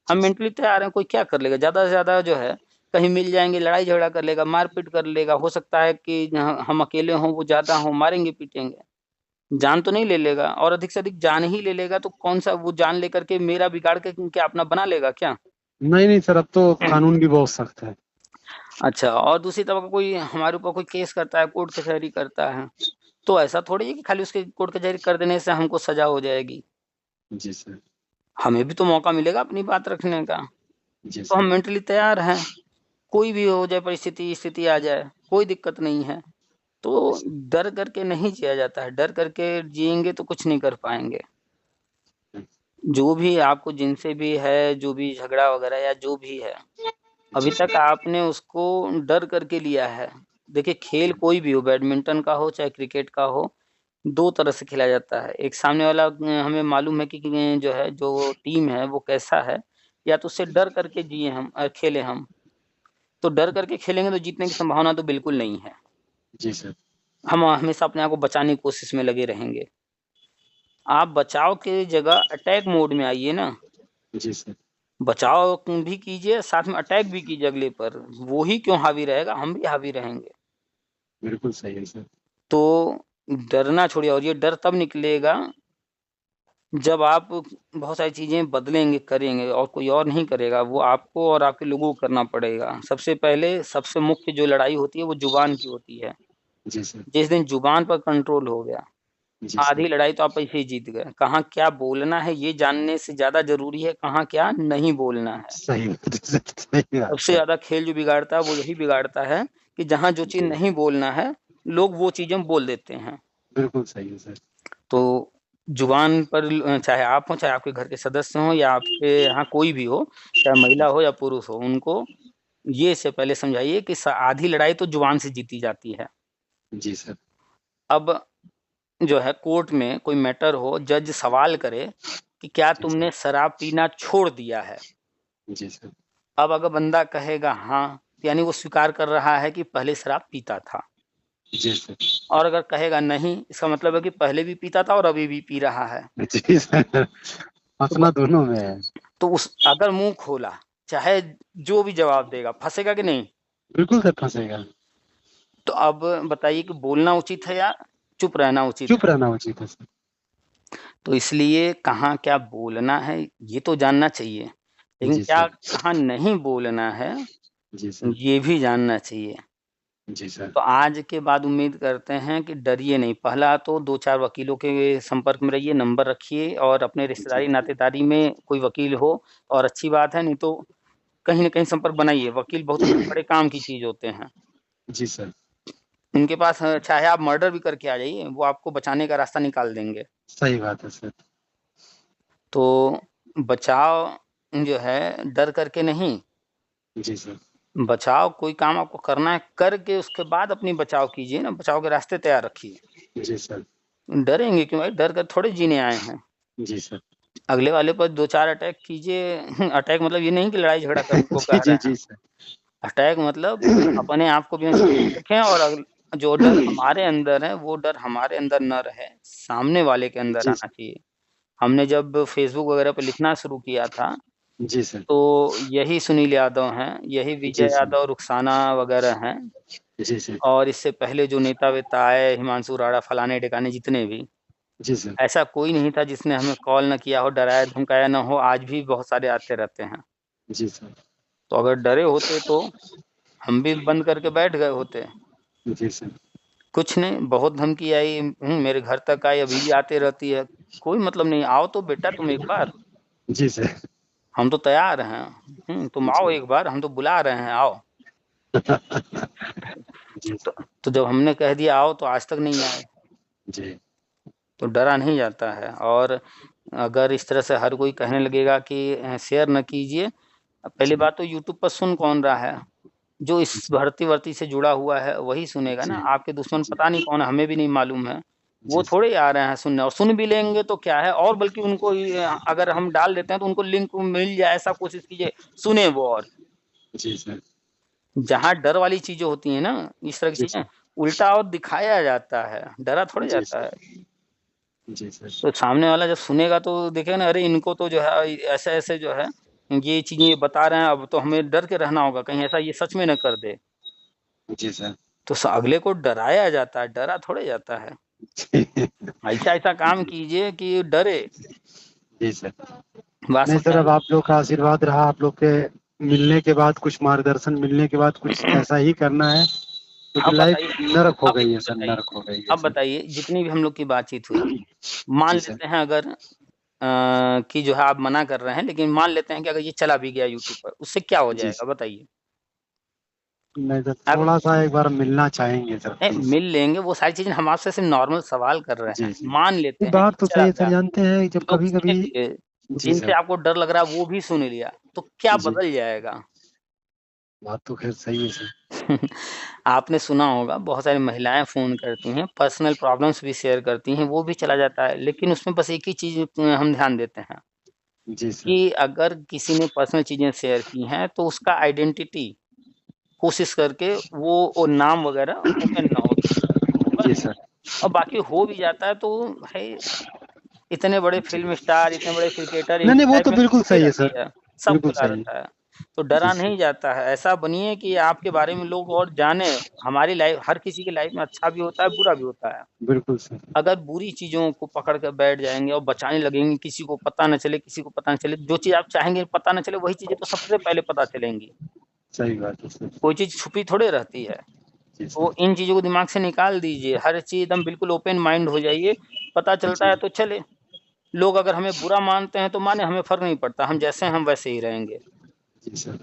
हम जी सर। मेंटली तैयार हैं, कोई क्या कर लेगा? ज़्यादा से ज़्यादा जो है, कहीं मिल जाएँगे, लड़ाई-झगड़ा कर लेगा, मार-पीट कर लेगा। हो सकता है कि हम अकेले हों, वो ज़्यादा हों, मारेंगे-पीटेंगे। जान तो नहीं ले लेगा और अधिक से अधिक जान ही ले लेगा, तो कौन-सा वो जान लेकर के मेरा बिगाड़ के क्या अपना बना लेगा क्या? नहीं, नहीं सर अब तो कानून भी बहुत सख्त है। अच्छा और दूसरी तरफ कोई हमारे ऊपर कोई केस करता है, कोर्ट कचहरी करता है, तो ऐसा थोड़ी है कि खाली उसके कोर्ट कचहरी कर देने से हमको सज़ा हो जाएगी। जी सर। हमें भी तो मौका मिलेगा अपनी बात रखने का। जी तो हम सर। मेंटली तैयार हैं, कोई भी हो जाए परिस्थिति, स्थिति आ जाए, कोई दिक्कत नहीं है। जी तो सर। डर करके नहीं जिया जाता है, डर करके जिएँगे तो कुछ नहीं कर पाएँगे। जो भी आपको जिनसे भी है, जो भी झगड़ा वगैरह या जो भी है, जी अभी सर। तक आपने उसको डर करके लिया है। देखिए खेल कोई भी हो, बैडमिंटन का हो चाहे क्रिकेट का हो, 2 तरह से खेला जाता है। एक सामने वाला हमें मालूम है कि जो है जो टीम है वो कैसा है, या तो उससे डर करके जिए हम खेलें हम। तो डर करके खेलेंगे तो जीतने की संभावना तो बिल्कुल नहीं है। जी सर। हम हमेशा अपने आप को बचाने की कोशिश में लगे रहेंगे। आप बचाव की जगह अटैक मोड में आइए ना, जी सर। बचाव भी कीजिए, साथ में अटैक भी कीजिए अगले पर। वो ही क्यों हावी रहेगा, हम भी हावी रहेंगे। बिल्कुल सही है सर। तो डरना छोड़िए और ये डर तब निकलेगा जब आप बहुत सारी चीज़ें बदलेंगे, करेंगे और कोई और नहीं करेगा, वो आपको और आपके लोगों को करना पड़ेगा। सबसे पहले सबसे मुख्य जो लड़ाई होती है वो ज़ुबान की होती है। जी सर। जिस दिन ज़ुबान पर कंट्रोल हो गया, जी आधी सर, लड़ाई तो आप ऐसे ही जीत गए। कहाँ क्या बोलना है ये जानने से ज़्यादा ज़रूरी है कहाँ क्या नहीं बोलना है। सही बात है सर, सही बात सबसे है। ज़्यादा खेल जो बिगाड़ता है वो यही बिगाड़ता है कि जहाँ जो चीज़ जी, नहीं बोलना है, लोग वो चीज़ें बोल देते हैं। बिल्कुल सही है सर। तो जुबान पर चाहे आप हों, चाहे आपके घर के सदस्य हों या आपके यहाँ कोई भी हो, चाहे महिला हो या पुरुष हो, उनको ये इससे पहले समझाइए कि आधी लड़ाई तो जुबान से जीती जाती है। जी सर, अब जो है कोर्ट में कोई मैटर हो, जज सवाल करे कि क्या जी सर, तुमने शराब पीना छोड़ दिया है? जी सर, अब अगर बंदा कहेगा हाँ, यानी वो स्वीकार कर रहा है कि पहले शराब पीता था। जी सर, और अगर कहेगा नहीं, इसका मतलब है कि पहले भी पीता था और अभी भी पी रहा है। जी सर, तो ब फँसना दोनों में है। तो उस अगर मुँह खोला, चाहे जो भी जवाब देगा, फँसेगा कि नहीं? बिल्कुल सर फँसेगा, तो अब बताइए कि बोलना उचित है या चुप रहना उचित चुप है? रहना उचित है सर। तो इसलिए कहाँ क्या बोलना है, ये तो जानना चाहिए, लेकिन जी क्या सर, कहाँ नहीं बोलना है, जी सर, ये भी जानना चाहिए। जी सर, तो आज के बाद उम्मीद करते हैं कि डरिए नहीं। पहला तो 2-4 वकीलों के संपर्क में रहिए, नंबर रखिए और अपने जी, रिश्तेदारी नातेदारी में कोई वकील हो और अच्छी बात है, नहीं तो कहीं न कहीं संपर्क बनाइए। वकील बहुत बड़े काम की चीज़ होते हैं। जी सर, उनके पास चाहे आप मर्डर भी करके आ जाइए, वो आपको बचाने का रास्ता निकाल देंगे। सही बात है सर। तो बचाव जो है डर करके नहीं, जी सर, बचाव कोई काम आपको करना है, करके उसके बाद अपनी बचाव कीजिए ना, बचाव के रास्ते तैयार रखिए। जी सर, डरेंगे क्यों भाई? डर कर थोड़े जीने आए हैं। जी सर। अगले वाले पर 2-4 अटैक कीजिए अटैक मतलब ये नहीं कि लड़ाई झगड़ा करने को जी, कह जी, रहे हैं। जी सर। अटैक मतलब अपने आप को भी हम सुरक्षित रखें और जो डर हमारे अंदर है, वो डर हमारे अंदर ना रहे, सामने वाले के अंदर जी, आना चाहिए। हमने जब फ़ेसबुक वगैरह पे लिखना शुरू किया था, जी सर, तो यही सुनील यादव हैं, यही विजय जी सर, यादव, रुखसाना वगैरह हैं जी सर, और इससे पहले जो नेता-वेता आए, हिमांशु राणा, फलाने-ढिकाने जितने भी, जी सर, ऐसा कोई नहीं था जिसने हमें कॉल ना किया हो, डराया-धमकाया ना हो, आज भी बहुत सारे आते रहते हैं। जी सर, तो अगर डरे होते तो हम भी बंद करके बैठ गए होते। जी सर, कुछ नहीं, बहुत धमकी आई मेरे घर तक आई, अभी भी आती रहती है। कोई मतलब नहीं, आओ तो बेटा तुम एक बार, जी सर, हम तो तैयार हैं। तुम आओ जी, एक बार, हम तो बुला रहे हैं, आओ। जी तो सर, तो जब हमने कह दिया आओ तो आज तक नहीं आए, जी, तो डरा नहीं जाता है। और अगर इस तरह से हर कोई कहने लगेगा कि शेयर ना कीजिए, पहली जी, बात तो यूट्यूब पर सुन कौन रहा है? जो इस जी, भर्ती-वर्ती से जुड़ा हुआ है, वही सुनेगा ना। जी, आपके दुश्मन जी, पता नहीं कौन है, हमें भी नहीं मालूम है। वो जी सर, थोड़े आ रहे हैं सुनने और सुन भी लेंगे तो क्या है और बल्कि उनको अगर हम डाल देते हैं तो उनको लिंक मिल जाए ऐसा कोशिश कीजिए, सुने वो और। जी सर, जहाँ डर वाली चीज़ें होती हैं ना, इस तरह की जी चीज़ें, सर, उल्टा और दिखाया जाता है, डरा थोड़ी जी जाता सर, है। जी सर, तो सामने वाला जब सुनेगा तो देखेगा ना अरे इनको तो जो है ऐसे-ऐसे जो है, ये चीज़ें ये बता रहे हैं, अब तो हमें डर के रहना होगा, कहीं ऐसा ये सच में ना कर दे। जी सर, तो अगले को डराया जाता है, डरा थोड़े जाता है। जी, ऐसा-ऐसा काम कीजिए कि डरे। जी सर। बात नहीं समझ में सर, आई? अब आप लोग का आशीर्वाद रहा, आप लोग के मिलने के बाद, कुछ मार्गदर्शन मिलने के बाद कुछ ऐसा ही करना है, क्योंकि अब लाइफ बताइए नरक हो अब गई ये है सर, बताइए नरक हो गई है अब सर। बताइए जितनी भी हम लोग की बातचीत हुई, मान जी सर, लेते हैं अगर कि जो है आप मना कर रहे हैं, लेकिन मान लेते हैं कि अगर ये चला भी गया यूट्यूब पर, उससे क्या हो जी जाएगा सर। बताइए? नहीं सर, अग थोड़ा-सा एक बार मिलना चाहेंगे सर नहीं प्लीज़। मिल लेंगे, वो सारी चीज़ें हम आपसे सिर्फ़ नॉर्मल सवाल कर रहे हैं। जी, जी। मान लेते ये हैं बात कि तो चला सही है सर, गया, जानते हैं जब लोग सुन कभी-कभी। लिए, जी जिनसे सर, आपको डर लग रहा है वो भी सुन लिया, तो क्या जी, बदल जाएगा? बात तो ख़ैर सही है सर। आपने सुना होगा बहुत सारी महिलाएँ फ़ोन करती हैं, पर्सनल प्रॉब्लम्स भी शेयर करती हैं, वो भी चला जाता है। लेकिन उसमें बस एक ही चीज़ हम ध्यान देते हैं जी सर, कि अगर किसी ने पर्सनल चीज़ें शेयर की हैं, तो उसका आइडेंटिटी कोशिश करके वो नाम वग़ैरह ओपन ना हो, जी बस। सर, और बाकी हो भी जाता है तो भाई इतने बड़े जी। फ़िल्म स्टार, इतने बड़े क्रिकेटर नहीं, नहीं, इनकी वो लाइफ़ तो में बिल्कुल खुलती सही है रहती सर, है, सब बिल्कुल खुला सही है। रहता है। तो जी डरा सर, नहीं जाता है, ऐसा बनिए कि आपके बारे में लोग और जानें। हमारी लाइफ़ हर किसी की लाइफ़ में अच्छा भी होता है, बुरा भी होता है। बिल्कुल सर। अगर बुरी चीज़ों को पकड़ कर बैठ जाएँगे और बचाने लगेंगे, किसी को पता ना चले, किसी को पता ना चले, जो चीज़ आप चाहेंगे पता ना चले, वही चीज़ें तो सबसे पहले पता चलेंगी। सही बात है सर। कोई चीज़ छुपी थोड़े रहती है। जी तो सर, इन चीज़ों को दिमाग से निकाल दीजिए, हर चीज़ एकदम बिल्कुल ओपन माइंड हो जाइए। पता चलता है तो चले। लोग अगर हमें बुरा मानते हैं तो माने, हमें फ़र्क नहीं पड़ता, हम जैसे हैं हम वैसे ही रहेंगे। जी सर।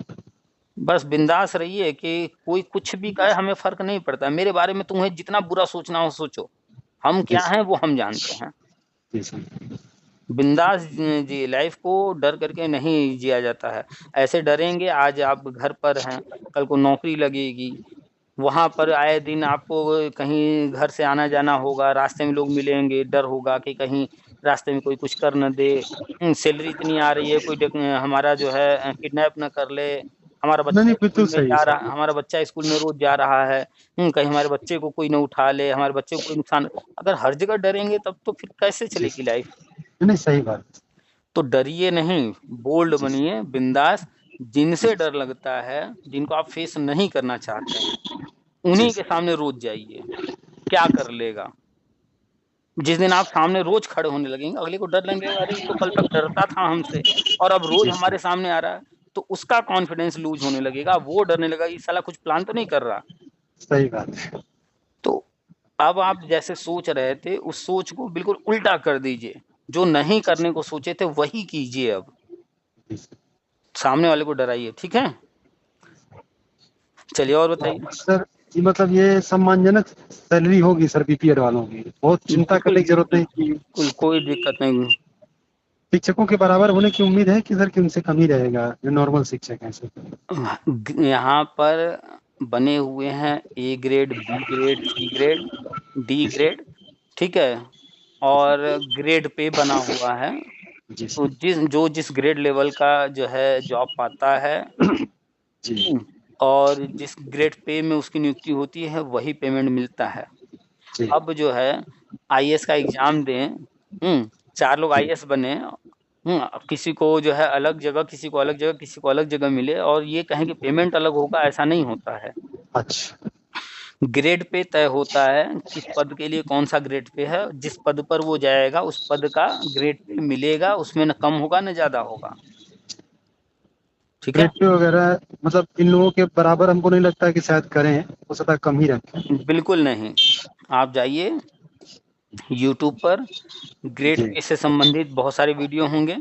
बस बिंदास रहिए कि कोई कुछ भी कहे हमें फ़र्क नहीं पड़ता। मेरे बारे में तुम्हें जितना बुरा सोचना हो सोचो, हम जी क्या सर। हैं वो हम जानते हैं। जी सर। बिंदास जिए लाइफ को, डर करके नहीं जिया जाता है। ऐसे डरेंगे, आज आप घर पर हैं, कल को नौकरी लगेगी, वहाँ पर आए दिन आपको कहीं घर से आना-जाना होगा, रास्ते में लोग मिलेंगे, डर होगा कि कहीं रास्ते में कोई कुछ कर ना दे। सैलरी इतनी आ रही है, कोई हमारा जो है किडनैप ना कर ले। नहीं, नहीं, बिल्कुल सही सर। हमारा बच्चा स्कूल में रोज़ जा रहा है, कहीं हमारे बच्चे को कोई ना उठा ले, हमारे बच्चे को कोई नुकसान, अगर हर जगह डरेंगे तब तो फिर कैसे जी चलेगी सर। लाइफ? नहीं, सही बात। तो डरिए नहीं, बोल्ड जी सर। बनिए, बिंदास। जी जिनसे सर। डर लगता है, जिनको आप फेस नहीं करना चाहते हैं, जी उन्हीं के सर। सामने रोज़ जाइए, क्या कर लेगा? जिस दिन आप सामने रोज़ खड़े होने लगेंगे, अगले को डर लगेगा, अरे ये तो कल तक डरता था हमसे और अब रोज़ जी सर। हमारे सामने आ रहा है, तो उसका कॉन्फिडेंस लूज़ होने लगेगा, वो डरने लगेगा, ये साला कुछ प्लान तो नहीं कर रहा। सही बात है। तो अब आप जैसे सोच रहे थे, उस सोच को बिल्कुल उल्टा कर दीजिए। जो नहीं जी करने सर। को सोचे थे, वही कीजिए अब। जी सर। सामने वाले को डराइए, ठीक है? चलिए और बताइए। सर जी, मतलब ये सम्मानजनक सैलरी होगी सर बीपीएड वालों की, बहुत चिंता बिल्कुल, करने की जरूरत नहीं कि बिल्कुल, कोई दिक्कत नहीं। शिक्षकों के बराबर होने की उम्मीद है कि सर कि उनसे कम ही रहेगा जो नॉर्मल शिक्षक हैं सर। यहाँ पर बने हुए हैं A grade, B grade, C grade, D जी सर। ग्रेड, ठीक है? और ग्रेड पे बना हुआ है। जी तो सर। जिस ग्रेड लेवल का जो है जॉब पाता है, जी। और जिस ग्रेड पे में उसकी नियुक्ति होती है, वही पेमेंट मिलता है। जी। अब जो है आईएएस का एग्ज़ाम दें, 4 लोग जी। आईएएस बने, किसी को जो है अलग जगह, किसी को अलग जगह, किसी को अलग जगह मिले और ये कहें कि पेमेंट अलग होगा, ऐसा नहीं होता है। अच्छा। ग्रेड पे तय होता है, किस पद के लिए कौन-सा ग्रेड पे है, जिस पद पर वो जाएगा, उस पद का ग्रेड पे मिलेगा, उसमें ना कम होगा, ना ज़्यादा होगा। ठीक है? ग्रेड पे वगैरह मतलब इन लोगों के बराबर हमको नहीं लगता कि शायद करें, हो सकता है कम ही रखें। बिल्कुल नहीं। आप जाइए यूट्यूब पर, ग्रेड जी। पे से संबंधित बहुत सारे वीडियो होंगे।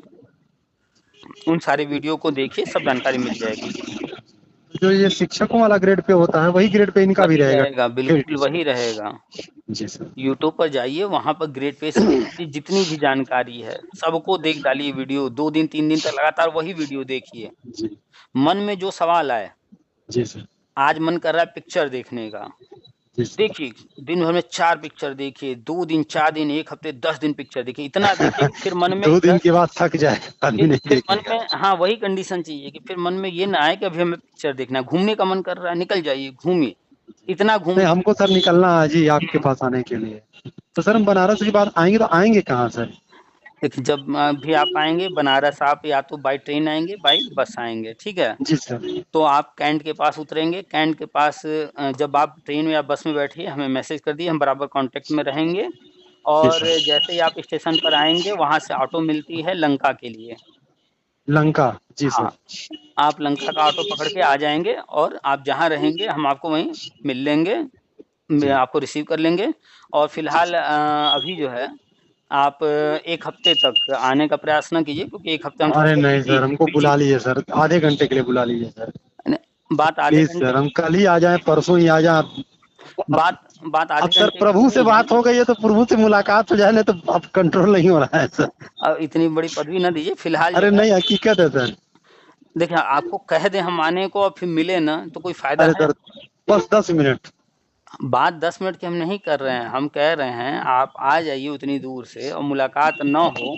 उन सारे वीडियो को देखिए, सब जानकारी मिल जाएगी। जो ये शिक्षकों वाला ग्रेड पे होता है वही ग्रेड पे इनका भी वही रहेगा। रहेगा, बिल्कुल वही रहेगा। जी सर। यूट्यूब पर जाइए, वहाँ पर ग्रेड पे से संबंधित जितनी भी जानकारी है, सबको देख डालिए वीडियो, 2 दिन, 3 दिन तक लगातार वही वीडियो देखिए। जी। मन में जो सवाल आए, जी सर। आज मन कर रहा है पिक्चर देखने का, जी सर। देखिए, दिन भर में 4 पिक्चर देखिए, 2 दिन, 4 दिन, 1 हफ्ते, 10 दिन पिक्चर देखिए, इतना देखिए कि फिर मन में 2 दिन डर, के बाद थक जाए, आदमी नहीं फिर मन देखेगा। में, हाँ, वही कंडीशन चाहिए कि फिर मन में ये ना आए कि अभी हमें पिक्चर देखना है, घूमने का मन कर रहा है, निकल जाइए, घूमिए, इतना घूम नहीं, हमको सर निकलना है आज ही आपके हुँ। पास आने के लिए। तो सर हम बनारस के बाद आएँगे तो आएँगे कहाँ सर? देखिए, जब भी आप आएँगे बनारस, आप या तो बाय ट्रेन आएँगे, बाय बस आएँगे, ठीक है? जी सर। तो आप कैंट के पास उतरेंगे, कैंट के पास जब आप ट्रेन या बस में बैठिए, हमें मैसेज कर दिए, हम बराबर कॉन्टैक्ट में रहेंगे। जी और सर। जैसे ही आप स्टेशन पर आएँगे, वहाँ से ऑटो मिलती है लंका के लिए। लंका, जी सर। हाँ, आप लंका का ऑटो पकड़ के आ जाएँगे और आप जहाँ रहेंगे, हम आपको वहीं मिल लेंगे, मैं जी। आपको रिसीव कर लेंगे। और फ़िलहाल अभी जो है, आप 1 हफ़्ते तक आने का प्रयास ना कीजिए, क्योंकि 1 हफ़्ते हम अरे थोड़ा-सा नहीं बिज़ी सर, हमको बिज़ी बुला लीजिए सर, आधे घंटे के लिए बुला लीजिए सर। बात आधे प्लीज़ घंटे सर, हम कल ही आ जाएँ, परसों ही आ जाएँ। अब बात बात अब आधे सर घंटे की प्रभु से नहीं है। बात हो गई है तो प्रभु से मुलाकात हो जाए, नहीं तो अब कंट्रोल नहीं हो रहा है सर। इतनी बड़ी पदवी ना दीजिए, फ़िलहाल जो अरे है, नहीं, हकीकत है सर। देखिए, आपको कह दें हम आने को और फिर मिले ना, तो कोई फ़ायदा अरे है? सर, बस 10 मिनट। बात 10 मिनट की हम नहीं कर रहे हैं, हम कह रहे हैं आप आ जाइए उतनी दूर से और मुलाकात ना हो,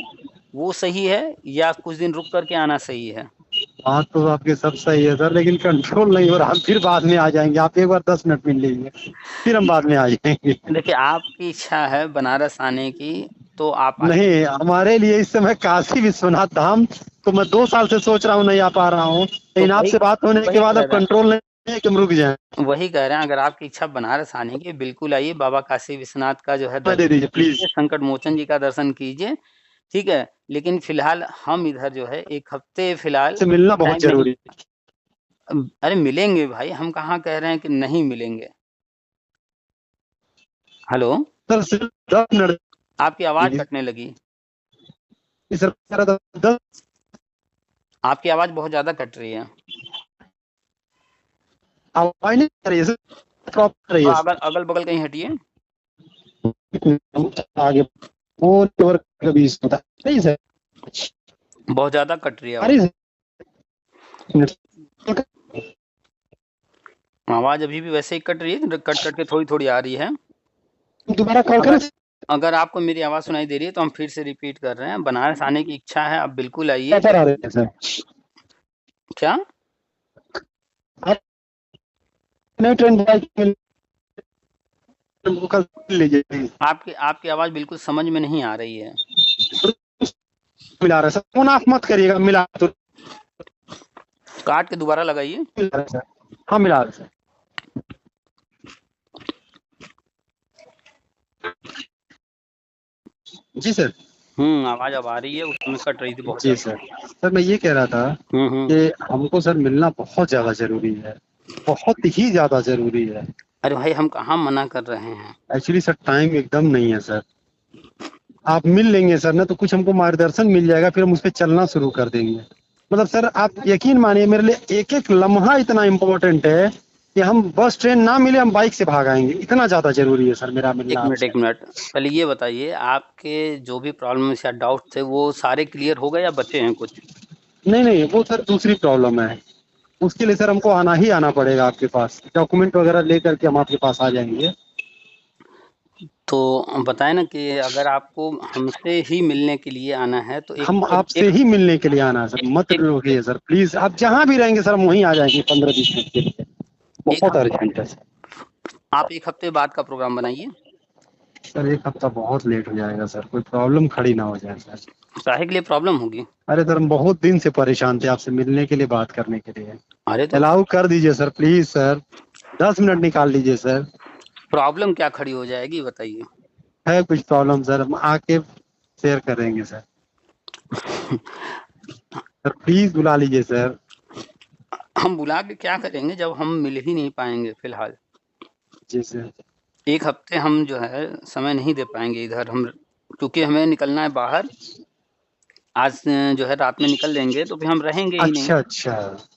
वो सही है या कुछ दिन रुक कर के आना सही है? बात तो आपकी सब सही है सर, लेकिन कंट्रोल नहीं हो रहा, हम फिर बाद में आ जाएँगे। आप एक बार 10 मिनट मिल लीजिए, फिर हम बाद में आ जाएँगे। देखिए, आपकी इच्छा है बनारस आने की, तो आप नहीं, आइए। हमारे लिए इस समय काशी विश्वनाथ धाम, तो मैं 2 साल से सोच रहा हूँ, नहीं आ पा रहा हूँ। तो लेकिन आपसे बात होने के वही बाद कह अब रहे कंट्रोल नहीं है कि हम रुक जाएँ। वही कह रहे हैं, अगर आपकी इच्छा बनारस आने की, बिल्कुल आइए, बाबा काशी विश्वनाथ का जो है समय दे दर्शन दीजिए कीजिए, प्लीज़। संकट मोचन जी का दर्शन कीजिए, ठीक है? लेकिन फ़िलहाल हम इधर जो है 1 हफ़्ते फ़िलहाल से मिलना बहुत टाइम नहीं, ज़रूरी है। अरे मिलेंगे भाई, हम कहाँ कह रहे हैं कि नहीं मिलेंगे। हेलो? सर सिर्फ 10 मिनट आपकी आवाज जी कटने लगी। सर, कह रहा था 10 आपकी आवाज बहुत ज्यादा कट रही है। आवाज नहीं आ रही है सर, प्रॉपर रही है थोड़ा अगल बगल कहीं हटिए। आगे वो नेटवर्क कभी होता है नहीं सर, बहुत ज्यादा कट रही है आ रही है सर? आवाज अभी भी वैसे ही कट रही है, कट कट के थोड़ी थोड़ी आ रही है। दोबारा कॉल अगर करें? अगर आपको मेरी आवाज सुनाई दे रही है तो हम फिर से रिपीट कर रहे हैं। बनारस आने की इच्छा है, आप बिल्कुल आइए। प्रॉपर आ रही है सर। क्या? नहीं, ट्रेन कल लीजिए। आपकी आपकी आवाज बिल्कुल समझ में नहीं आ रही है। मिला रहा है सर, फोन ऑफ मत करिएगा, मिला तो काट के दोबारा लगाइए। मिला रहा है सर। हाँ, मिला रहा है सर। जी सर। आवाज अब आ रही है, उस समय कट रही थी बहुत जी ज्यादा। सर मैं ये कह रहा था हम्म। कि हमको सर मिलना बहुत ज्यादा जरूरी है, बहुत ही ज्यादा जरूरी है। अरे भाई, हम कहाँ मना कर रहे हैं। एक्चुअली सर टाइम एकदम नहीं है सर। आप मिल लेंगे सर ना, तो कुछ हमको मार्गदर्शन मिल जाएगा, फिर हम उस पर चलना शुरू कर देंगे। मतलब सर आप यकीन मानिए, मेरे लिए एक एक लम्हा इतना इम्पोर्टेंट है कि हम बस ट्रेन ना मिले हम बाइक से भाग आएंगे, इतना ज्यादा जरूरी है सर मेरा मिलना एक आपसे। मिनट, पहले ये बताइए, आपके जो भी प्रॉब्लम्स या डाउट थे वो सारे क्लियर हो गए या बचे हैं कुछ? नहीं, वो सर दूसरी प्रॉब्लम है। उसके लिए सर हमको आना ही आना पड़ेगा आपके पास, डॉक्यूमेंट वगैरह लेकर के हम आपके पास आ जाएंगे। तो बताए ना कि अगर आपको हमसे ही मिलने के लिए आना है तो हम एक आपसे ही मिलने के लिए आना है सर, मत एक रोकिए सर प्लीज। आप जहाँ भी रहेंगे सर हम वहीं आ जाएंगे 15-20 मिनट के लिए, एक बहुत अर्जेंट है सर। आप एक हफ्ते बाद का प्रोग्राम बनाइए। सर एक हफ्ता बहुत लेट हो जाएगा सर, कोई प्रॉब्लम खड़ी ना हो जाए सर। काहे के लिए प्रॉब्लम होगी? अरे सर हम बहुत दिन से परेशान थे आपसे मिलने के लिए, बात करने के लिए। अरे तो अलाउ कर दीजिए सर प्लीज सर, 10 मिनट निकाल लीजिए सर। प्रॉब्लम क्या खड़ी हो जाएगी बताइए? है कुछ प्रॉब्लम सर, हम आके शेयर करेंगे सर। सर प्लीज बुला लीजिए सर। हम बुला के क्या करेंगे जब हम मिल ही नहीं पाएंगे फिलहाल? जी सर। एक हफ्ते हम जो है समय नहीं दे पाएंगे इधर, हम क्योंकि हमें निकलना है बाहर। आज जो है रात में निकल लेंगे तो फिर हम रहेंगे ही नहीं। अच्छा,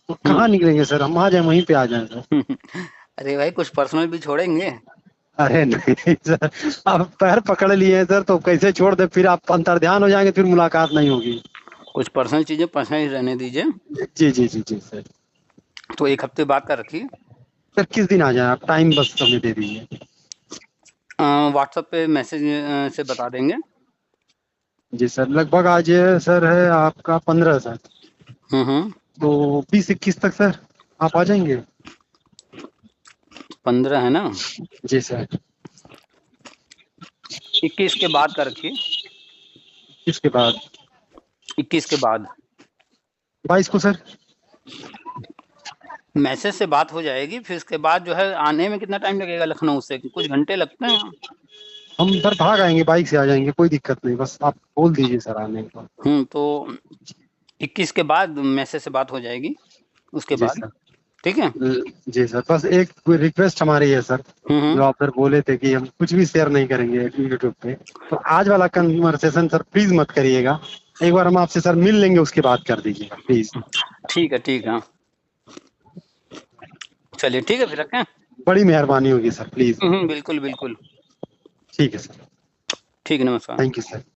तो कहाँ निकलेंगे सर, हम आ जाए वहीं पे आ जाए सर। अरे भाई, कुछ पर्सनल भी छोड़ेंगे। अरे नहीं सर, आप पैर पकड़ लिए हैं सर तो कैसे छोड़ दे, फिर आप अंतर्ध्यान हो जाएंगे, फिर मुलाकात नहीं होगी। कुछ पर्सनल चीजें पर्सनल ही रहने दीजिए। जी सर। तो एक हफ्ते बाद का रखिए। सर किस दिन आ जाए आप, टाइम बस हमें दे दीजिए। व्हाट्सएप पे मैसेज से बता देंगे। जी सर, लगभग आज सर है आपका 15 सर, हम्म। तो 20-21 तक सर आप आ जाएंगे। 15 है ना? जी सर। 21 के बाद का रखिए। इसके बाद 21 के बाद 22 को सर। मैसेज से बात हो जाएगी, फिर उसके बाद जो है आने में कितना टाइम लगेगा? लखनऊ से कुछ घंटे लगते हैं। हम सर भाग आएंगे, बाइक से आ जाएंगे, कोई दिक्कत नहीं, बस आप बोल दीजिए सर आने को। तो 21 के बाद मैसेज से बात हो जाएगी, उसके जी बाद। सर। ठीक है। जी सर, बस एक रिक्वेस्ट हमारी है सर, जो आप सर बोले थे कि हम कुछ भी शेयर नहीं करेंगे यूट्यूब पे, तो आज वाला कन्वर्सेशन सर प्लीज मत करिएगा। एक बार हम आपसे सर मिल लेंगे, उसके बाद कर दीजिएगा प्लीज। ठीक है। चलिए ठीक है, फिर रखें। बड़ी मेहरबानी होगी सर प्लीज। बिल्कुल। ठीक है सर। ठीक है, नमस्कार। Thank you sir.